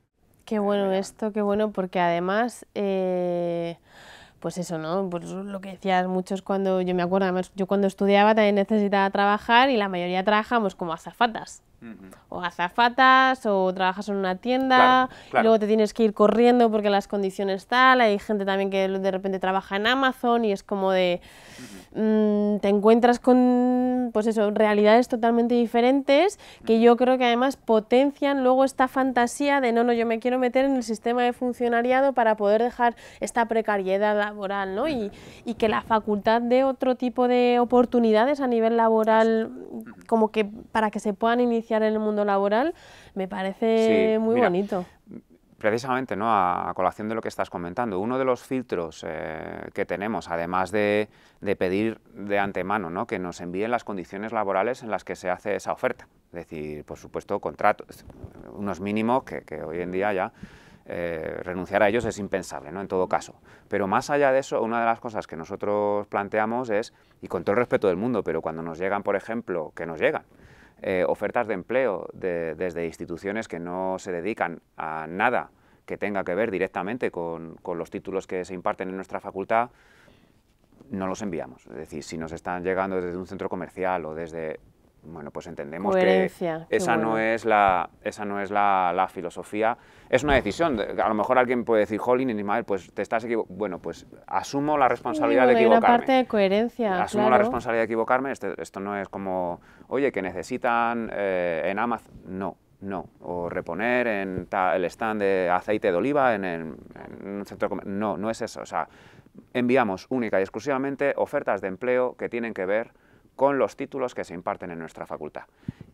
Qué bueno esto, qué bueno, porque además, pues eso, ¿no? Pues lo que decías muchos cuando, yo me acuerdo, además, yo cuando estudiaba también necesitaba trabajar y la mayoría trabajamos como azafatas. O azafatas, o trabajas en una tienda, y luego te tienes que ir corriendo porque las condiciones tal, hay gente también que de repente trabaja en Amazon y es como de... te encuentras con, pues eso, realidades totalmente diferentes que yo creo que además potencian luego esta fantasía de no, yo me quiero meter en el sistema de funcionariado para poder dejar esta precariedad laboral, ¿no? Y que la facultad dé otro tipo de oportunidades a nivel laboral, como que para que se puedan iniciar en el mundo laboral, me parece muy bonito. Precisamente, ¿no? A colación de lo que estás comentando, uno de los filtros que tenemos, además de pedir de antemano, ¿no? Que nos envíen las condiciones laborales en las que se hace esa oferta, es decir, por supuesto, contratos, unos mínimos que hoy en día ya renunciar a ellos es impensable, ¿no? En todo caso. Pero más allá de eso, una de las cosas que nosotros planteamos es, y con todo el respeto del mundo, pero cuando nos llegan, por ejemplo, que nos llegan, ofertas de empleo desde instituciones que no se dedican a nada que tenga que ver directamente con los títulos que se imparten en nuestra facultad, no los enviamos. Es decir, si nos están llegando desde un centro comercial o desde... Bueno, pues entendemos Coherencia, que esa no es la filosofía, es una decisión. A lo mejor alguien puede decir, jolín, Ismael, pues te estás equivocando. Bueno, pues asumo la responsabilidad de equivocarme. Hay una parte de coherencia, Asumo la responsabilidad de equivocarme, esto no es como, oye, que necesitan en Amazon, no, o reponer en el stand de aceite de oliva en un centro comercial, no es eso. O sea, enviamos única y exclusivamente ofertas de empleo que tienen que ver con los títulos que se imparten en nuestra facultad.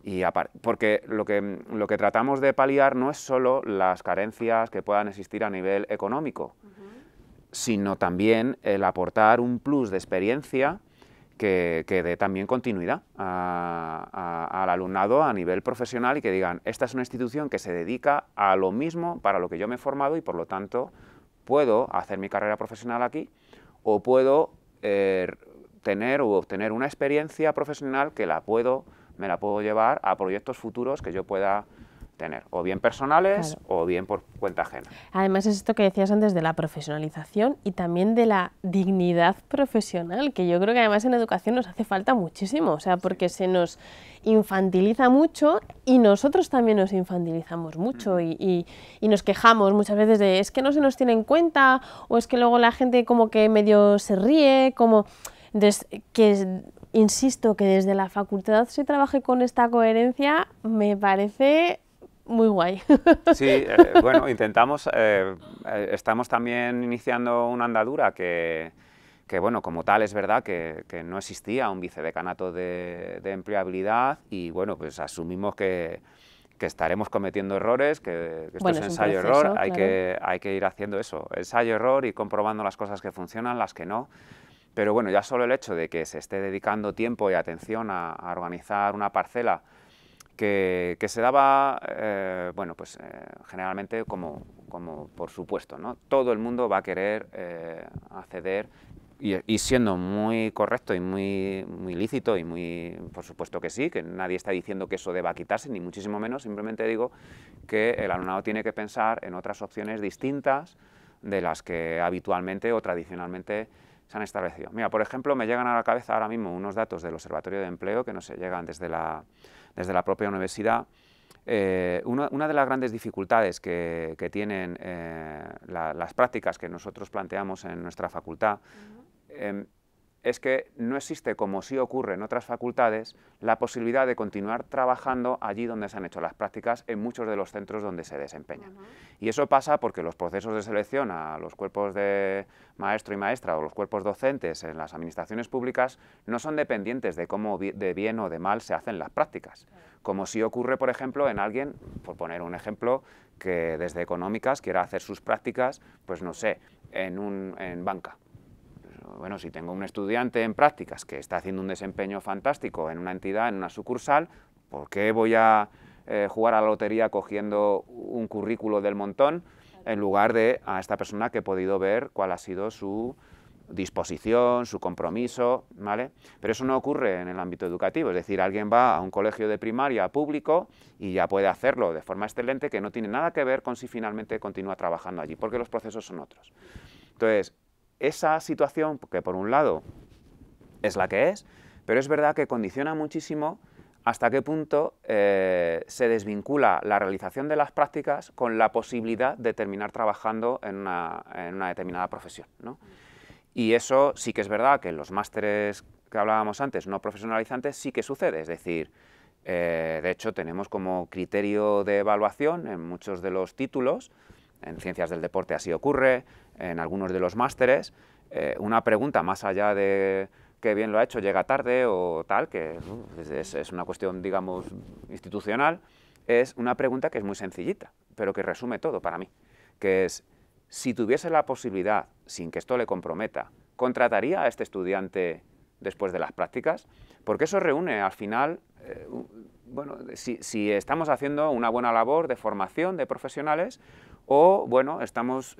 Y porque lo que tratamos de paliar no es solo las carencias que puedan existir a nivel económico, sino también el aportar un plus de experiencia que dé también continuidad al alumnado a nivel profesional y que digan, esta es una institución que se dedica a lo mismo para lo que yo me he formado y por lo tanto puedo hacer mi carrera profesional aquí o puedo tener o obtener una experiencia profesional que me la puedo llevar a proyectos futuros que yo pueda tener, o bien personales o bien por cuenta ajena. Además es esto que decías antes de la profesionalización y también de la dignidad profesional, que yo creo que además en educación nos hace falta muchísimo, o sea, porque se nos infantiliza mucho y nosotros también nos infantilizamos mucho y nos quejamos muchas veces de es que no se nos tiene en cuenta o es que luego la gente como que medio se ríe, como... insisto, que desde la facultad se trabaje con esta coherencia me parece muy guay. Sí, bueno, intentamos, estamos también iniciando una andadura que bueno, como tal es verdad que no existía un vicedecanato de empleabilidad y bueno, pues asumimos que estaremos cometiendo errores, que esto es ensayo-error, hay que ir haciendo eso, ensayo-error y comprobando las cosas que funcionan, las que no. Pero bueno, ya solo el hecho de que se esté dedicando tiempo y atención a organizar una parcela que se daba, bueno, pues generalmente como por supuesto, ¿no? Todo el mundo va a querer acceder y siendo muy correcto y muy lícito y muy, por supuesto que sí, que nadie está diciendo que eso deba quitarse, ni muchísimo menos, simplemente digo que el alumnado tiene que pensar en otras opciones distintas de las que habitualmente o tradicionalmente se han establecido. Mira, por ejemplo, me llegan a la cabeza ahora mismo unos datos del Observatorio de Empleo que nos llegan desde la propia universidad. Una de las grandes dificultades que tienen las prácticas que nosotros planteamos en nuestra facultad es que no existe, como sí ocurre en otras facultades, la posibilidad de continuar trabajando allí donde se han hecho las prácticas en muchos de los centros donde se desempeñan. Y eso pasa porque los procesos de selección a los cuerpos de maestro y maestra o los cuerpos docentes en las administraciones públicas no son dependientes de cómo de bien o de mal se hacen las prácticas, como sí ocurre, por ejemplo, en alguien, por poner un ejemplo, que desde económicas quiera hacer sus prácticas, pues no sé, en banca. Bueno, si tengo un estudiante en prácticas que está haciendo un desempeño fantástico en una entidad, en una sucursal, ¿por qué voy a jugar a la lotería cogiendo un currículo del montón en lugar de a esta persona que he podido ver cuál ha sido su disposición, su compromiso, ¿vale? Pero eso no ocurre en el ámbito educativo, es decir, alguien va a un colegio de primaria público y ya puede hacerlo de forma excelente, que no tiene nada que ver con si finalmente continúa trabajando allí, porque los procesos son otros. Entonces, esa situación, que por un lado es la que es, pero es verdad que condiciona muchísimo hasta qué punto se desvincula la realización de las prácticas con la posibilidad de terminar trabajando en una determinada profesión, ¿no? Y eso sí que es verdad que en los másteres que hablábamos antes, no profesionalizantes, sí que sucede, es decir, de hecho tenemos como criterio de evaluación en muchos de los títulos, en ciencias del deporte así ocurre, en algunos de los másteres, una pregunta más allá de que bien lo ha hecho, llega tarde o tal, que es una cuestión, digamos, institucional, es una pregunta que es muy sencillita, pero que resume todo para mí, que es, si tuviese la posibilidad, sin que esto le comprometa, ¿contrataría a este estudiante después de las prácticas? Porque eso reúne al final, bueno, si estamos haciendo una buena labor de formación de profesionales o, bueno, estamos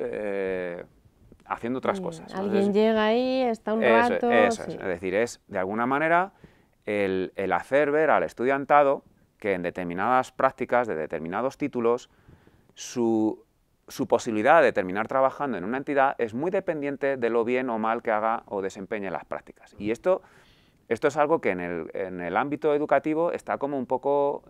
haciendo otras cosas. Alguien llega ahí, está un rato... Eso es decir, es de alguna manera el hacer ver al estudiantado que en determinadas prácticas, de determinados títulos, su posibilidad de terminar trabajando en una entidad es muy dependiente de lo bien o mal que haga o desempeñe las prácticas. Y esto es algo que en el ámbito educativo está como un poco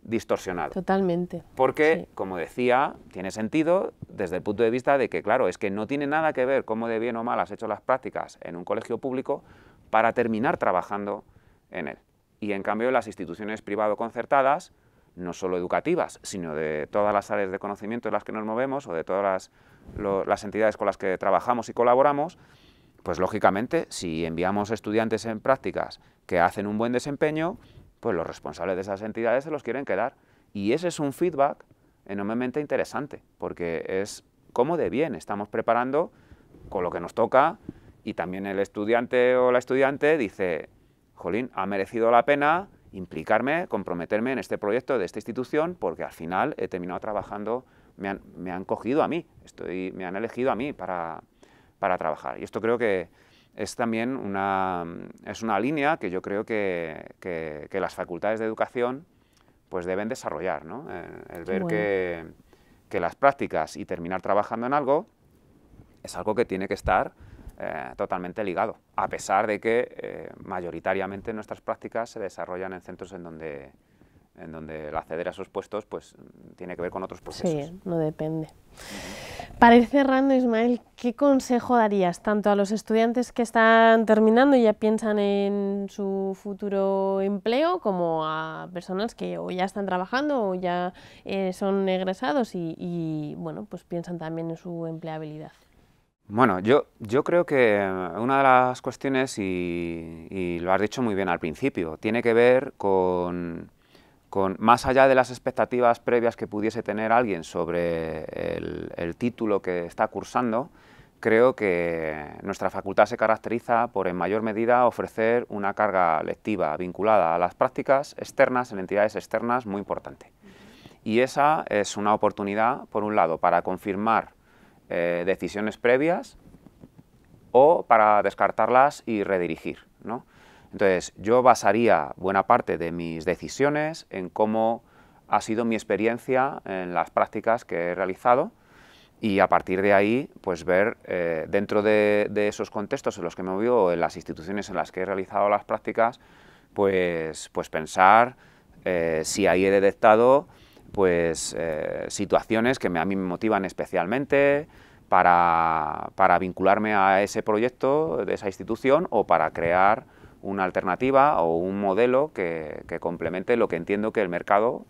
distorsionado. Totalmente. Porque, sí, como decía, tiene sentido desde el punto de vista de que, claro, es que no tiene nada que ver cómo de bien o mal has hecho las prácticas en un colegio público para terminar trabajando en él. Y en cambio las instituciones privado-concertadas, no solo educativas, sino de todas las áreas de conocimiento en las que nos movemos o de todas las entidades con las que trabajamos y colaboramos, pues lógicamente si enviamos estudiantes en prácticas que hacen un buen desempeño, pues los responsables de esas entidades se los quieren quedar. Y ese es un feedback enormemente interesante, porque es cómo de bien estamos preparando con lo que nos toca, y también el estudiante o la estudiante dice, jolín, ha merecido la pena implicarme, comprometerme en este proyecto de esta institución, porque al final he terminado trabajando, me han cogido a mí, me han elegido a mí para trabajar. Y esto creo que es también una línea que yo creo que las facultades de educación pues deben desarrollar, ¿no? El ver que las prácticas y terminar trabajando en algo es algo que tiene que estar totalmente ligado, a pesar de que mayoritariamente nuestras prácticas se desarrollan en centros en donde el acceder a esos puestos pues tiene que ver con otros procesos. Sí, no depende. Para ir cerrando, Ismael, ¿qué consejo darías tanto a los estudiantes que están terminando y ya piensan en su futuro empleo, como a personas que o ya están trabajando o ya son egresados y bueno, pues piensan también en su empleabilidad? Bueno, yo creo que una de las cuestiones, y lo has dicho muy bien al principio, tiene que ver con más allá de las expectativas previas que pudiese tener alguien sobre el título que está cursando. Creo que nuestra facultad se caracteriza por, en mayor medida, ofrecer una carga lectiva vinculada a las prácticas externas, en entidades externas, muy importante. Y esa es una oportunidad, por un lado, para confirmar decisiones previas o para descartarlas y redirigir, ¿no? Entonces, yo basaría buena parte de mis decisiones en cómo ha sido mi experiencia en las prácticas que he realizado, y a partir de ahí, pues ver dentro de esos contextos en los que me movido, en las instituciones en las que he realizado las prácticas, pues pensar si ahí he detectado pues situaciones que a mí me motivan especialmente para vincularme a ese proyecto de esa institución, o para crear una alternativa o un modelo que complemente lo que entiendo que el mercado,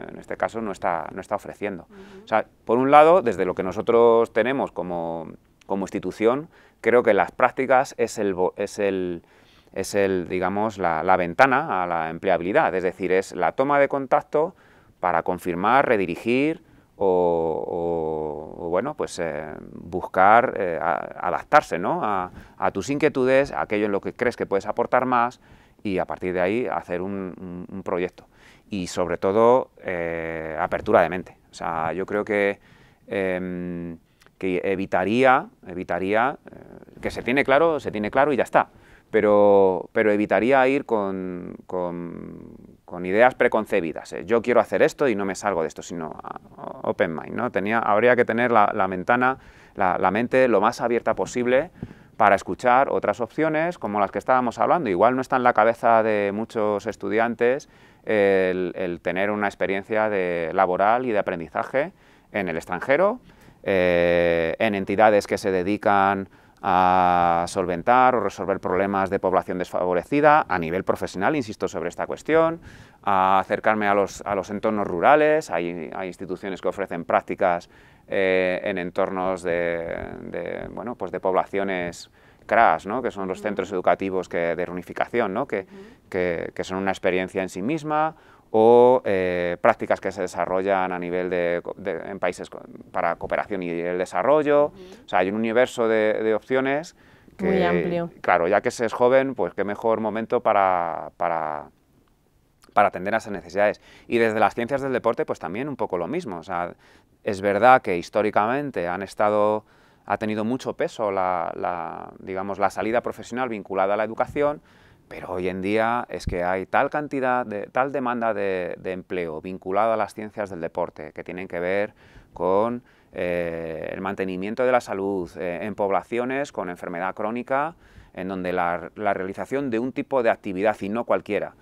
en este caso, no está ofreciendo. O sea, por un lado, desde lo que nosotros tenemos como institución, creo que las prácticas es digamos, la ventana a la empleabilidad, es decir, es la toma de contacto para confirmar, redirigir o bueno, pues buscar adaptarse, ¿no? a tus inquietudes, a aquello en lo que crees que puedes aportar más, y a partir de ahí hacer un proyecto. Y sobre todo, apertura de mente. O sea, yo creo que que evitaría que se tiene claro y ya está, pero evitaría ir con ideas preconcebidas. Yo quiero hacer esto y no me salgo de esto, sino open mind, ¿no? Habría que tener la mente lo más abierta posible para escuchar otras opciones como las que estábamos hablando. Igual no está en la cabeza de muchos estudiantes el tener una experiencia laboral y de aprendizaje en el extranjero, en entidades que se dedican a solventar o resolver problemas de población desfavorecida a nivel profesional, insisto sobre esta cuestión, a acercarme a los entornos rurales. Hay instituciones que ofrecen prácticas en entornos de poblaciones CRAS, ¿no? Que son los centros educativos de reunificación, ¿no? que son una experiencia en sí misma, o prácticas que se desarrollan a nivel en países para cooperación y el desarrollo. O sea, hay un universo de opciones que, muy amplio. Claro, ya que se es joven, pues qué mejor momento para atender a esas necesidades. Y desde las ciencias del deporte, pues también un poco lo mismo. O sea, es verdad que históricamente ha tenido mucho peso digamos, la salida profesional vinculada a la educación, pero hoy en día es que hay tal demanda de empleo vinculada a las ciencias del deporte, que tienen que ver con el mantenimiento de la salud en poblaciones con enfermedad crónica, en donde la realización de un tipo de actividad, y no cualquiera,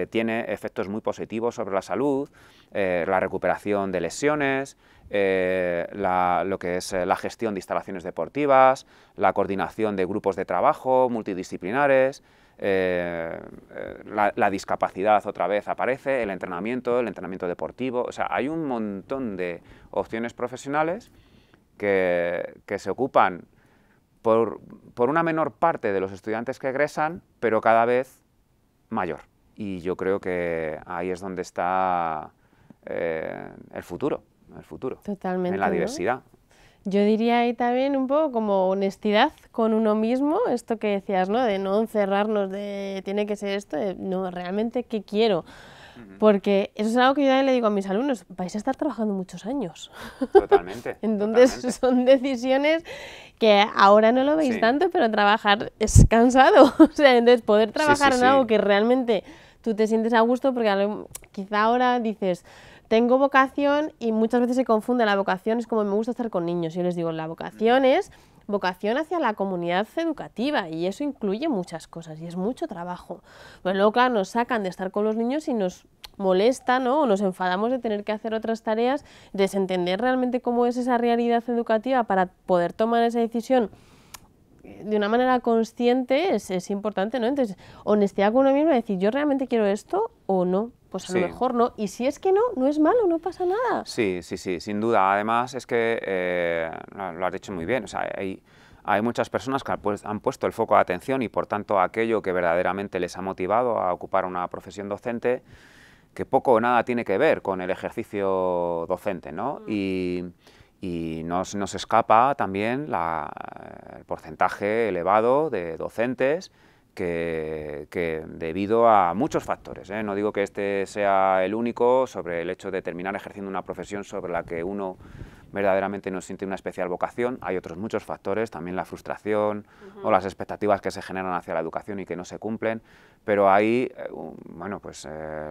tiene efectos muy positivos sobre la salud, la recuperación de lesiones, lo que es la gestión de instalaciones deportivas, la coordinación de grupos de trabajo multidisciplinares, la discapacidad otra vez aparece, el entrenamiento deportivo. O sea, hay un montón de opciones profesionales que se ocupan por una menor parte de los estudiantes que egresan, pero cada vez mayor. Y yo creo que ahí es donde está el futuro. Totalmente, en la ¿no? diversidad. Yo diría ahí también un poco como honestidad con uno mismo, esto que decías, ¿no? De no encerrarnos, de tiene que ser esto, no, realmente, ¿qué quiero? Porque eso es algo que yo también le digo a mis alumnos, vais a estar trabajando muchos años. Totalmente. Entonces totalmente. son decisiones que ahora no lo veis Sí. tanto, pero trabajar es cansado. O sea, entonces poder trabajar en algo sí. que realmente tú te sientes a gusto, porque quizá ahora dices, tengo vocación, y muchas veces se confunde la vocación, es como me gusta estar con niños. Yo les digo, la vocación es vocación hacia la comunidad educativa, y eso incluye muchas cosas y es mucho trabajo. Pero luego, claro, nos sacan de estar con los niños y nos molesta, ¿no? O nos enfadamos de tener que hacer otras tareas, desentender realmente cómo es esa realidad educativa para poder tomar esa decisión de una manera consciente es importante, ¿no? Entonces, honestidad con uno mismo, decir, ¿yo realmente quiero esto o no? Pues a lo mejor no. Y si es que no, no es malo, no pasa nada. Sí, sin duda. Además es que lo has dicho muy bien. O sea, hay muchas personas que han puesto el foco de atención y por tanto aquello que verdaderamente les ha motivado a ocupar una profesión docente, que poco o nada tiene que ver con el ejercicio docente, ¿no? Y no se nos escapa también el porcentaje elevado de docentes que debido a muchos factores, no digo que este sea el único, sobre el hecho de terminar ejerciendo una profesión sobre la que uno verdaderamente no siente una especial vocación, hay otros muchos factores, también la frustración o las expectativas que se generan hacia la educación y que no se cumplen, pero hay,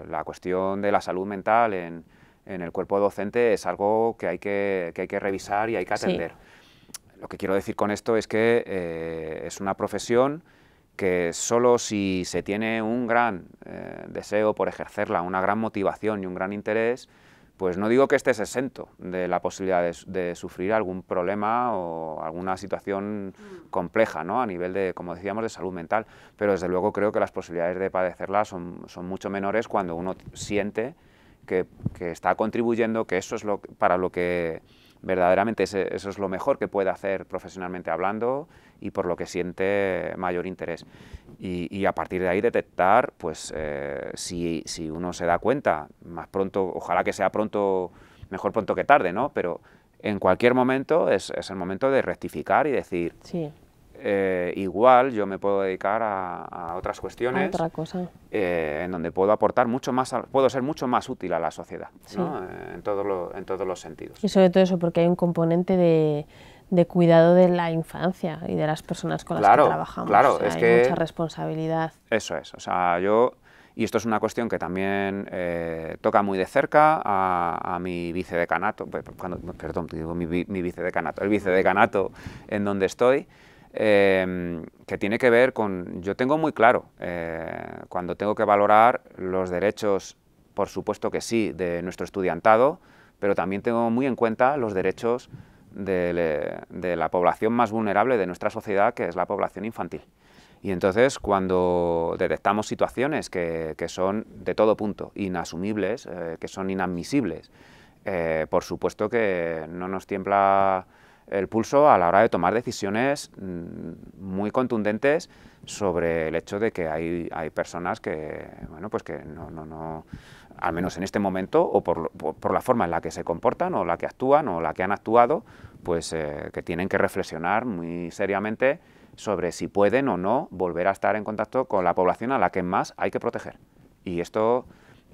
la cuestión de la salud mental en el cuerpo docente es algo que hay que revisar y hay que atender. Sí. Lo que quiero decir con esto es que es una profesión que solo si se tiene un gran deseo por ejercerla, una gran motivación y un gran interés, pues no digo que estés exento de la posibilidad de sufrir algún problema o alguna situación compleja, ¿no? A nivel de, como decíamos, de salud mental, pero desde luego creo que las posibilidades de padecerla son mucho menores cuando uno siente que está contribuyendo, que eso es para lo que verdaderamente eso es lo mejor que puede hacer profesionalmente hablando y por lo que siente mayor interés. Y a partir de ahí detectar, pues, si uno se da cuenta, más pronto, ojalá que sea pronto, mejor pronto que tarde, ¿no? Pero en cualquier momento es el momento de rectificar y decir, sí, igual yo me puedo dedicar a otras cuestiones, otra cosa. En donde puedo aportar mucho más, puedo ser mucho más útil a la sociedad, sí. ¿no? En todos los sentidos. Y sobre todo eso, porque hay un componente de cuidado de la infancia y de las personas con las que trabajamos. Claro, o sea, es hay que mucha responsabilidad. Eso es, o sea, y esto es una cuestión que también toca muy de cerca a mi vicedecanato, mi vicedecanato, el vicedecanato en donde estoy, que tiene que ver con, yo tengo muy claro, cuando tengo que valorar los derechos, por supuesto que sí, de nuestro estudiantado, pero también tengo muy en cuenta los derechos de la población más vulnerable de nuestra sociedad, que es la población infantil. Y entonces, cuando detectamos situaciones que son de todo punto inasumibles, que son inadmisibles, por supuesto que no nos tiembla el pulso a la hora de tomar decisiones muy contundentes sobre el hecho de que hay personas que, bueno, pues que no al menos en este momento, o por la forma en la que se comportan, o la que actúan, o la que han actuado, pues que tienen que reflexionar muy seriamente sobre si pueden o no volver a estar en contacto con la población a la que más hay que proteger. Y esto,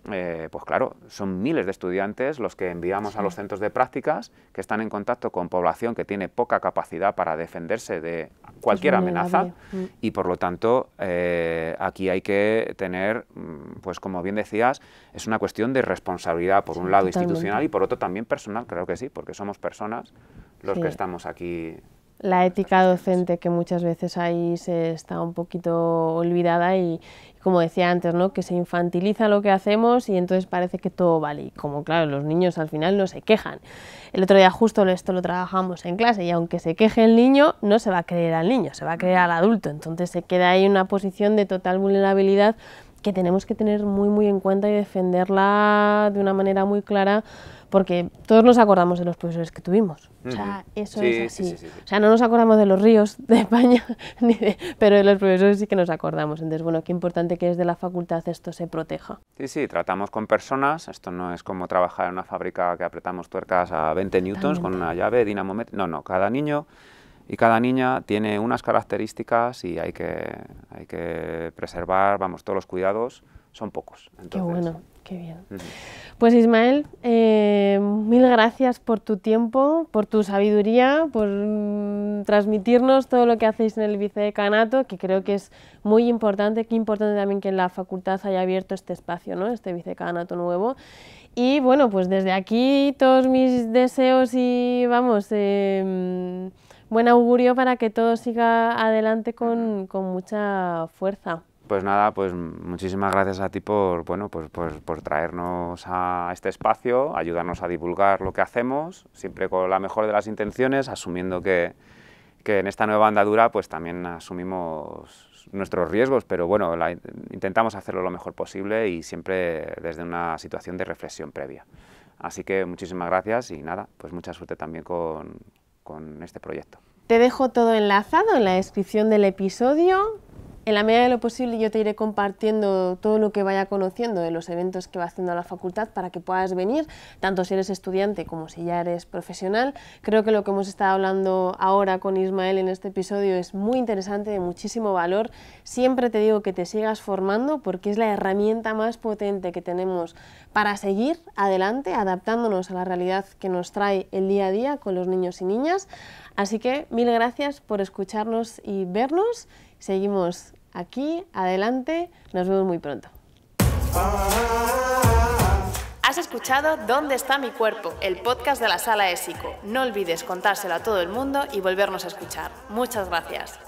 pues claro, son miles de estudiantes los que enviamos a los centros de prácticas que están en contacto con población que tiene poca capacidad para defenderse de cualquier amenaza y por lo tanto aquí hay que tener, pues como bien decías, es una cuestión de responsabilidad por un lado institucional y por otro también personal, creo que sí, porque somos personas los que estamos aquí. La ética docente que muchas veces ahí se está un poquito olvidada y como decía antes, ¿no? Que se infantiliza lo que hacemos y entonces parece que todo vale. Y como claro, los niños al final no se quejan. El otro día justo esto lo trabajamos en clase y aunque se queje el niño, no se va a creer al niño, se va a creer al adulto. Entonces se queda ahí una posición de total vulnerabilidad que tenemos que tener muy en cuenta y defenderla de una manera muy clara, porque todos nos acordamos de los profesores que tuvimos. O sea, eso es así. Sí. O sea, no nos acordamos de los ríos de España, pero de los profesores sí que nos acordamos. Entonces, bueno, qué importante que desde la facultad esto se proteja. Sí, tratamos con personas. Esto no es como trabajar en una fábrica que apretamos tuercas a 20 newtons con una llave, dinamométrica. No, cada niño y cada niña tiene unas características y hay que preservar, vamos, todos los cuidados son pocos. Entonces, qué bueno. Qué bien. Pues Ismael, mil gracias por tu tiempo, por tu sabiduría, por transmitirnos todo lo que hacéis en el vicedecanato, que creo que es muy importante, qué importante también que en la facultad haya abierto este espacio, ¿no? Este vicedecanato nuevo. Y bueno, pues desde aquí todos mis deseos y vamos, buen augurio para que todo siga adelante con mucha fuerza. Pues nada, pues muchísimas gracias a ti por traernos a este espacio, ayudarnos a divulgar lo que hacemos, siempre con la mejor de las intenciones, asumiendo que en esta nueva andadura pues también asumimos nuestros riesgos, pero bueno, intentamos hacerlo lo mejor posible y siempre desde una situación de reflexión previa. Así que muchísimas gracias y nada, pues mucha suerte también con este proyecto. Te dejo todo enlazado en la descripción del episodio. En la medida de lo posible yo te iré compartiendo todo lo que vaya conociendo de los eventos que va haciendo la facultad para que puedas venir, tanto si eres estudiante como si ya eres profesional. Creo que lo que hemos estado hablando ahora con Ismael en este episodio es muy interesante, de muchísimo valor. Siempre te digo que te sigas formando porque es la herramienta más potente que tenemos para seguir adelante, adaptándonos a la realidad que nos trae el día a día con los niños y niñas. Así que mil gracias por escucharnos y vernos. Seguimos aquí, adelante, nos vemos muy pronto. Has escuchado ¿Dónde está mi cuerpo?, el podcast de la Sala ESICO. No olvides contárselo a todo el mundo y volvernos a escuchar. Muchas gracias.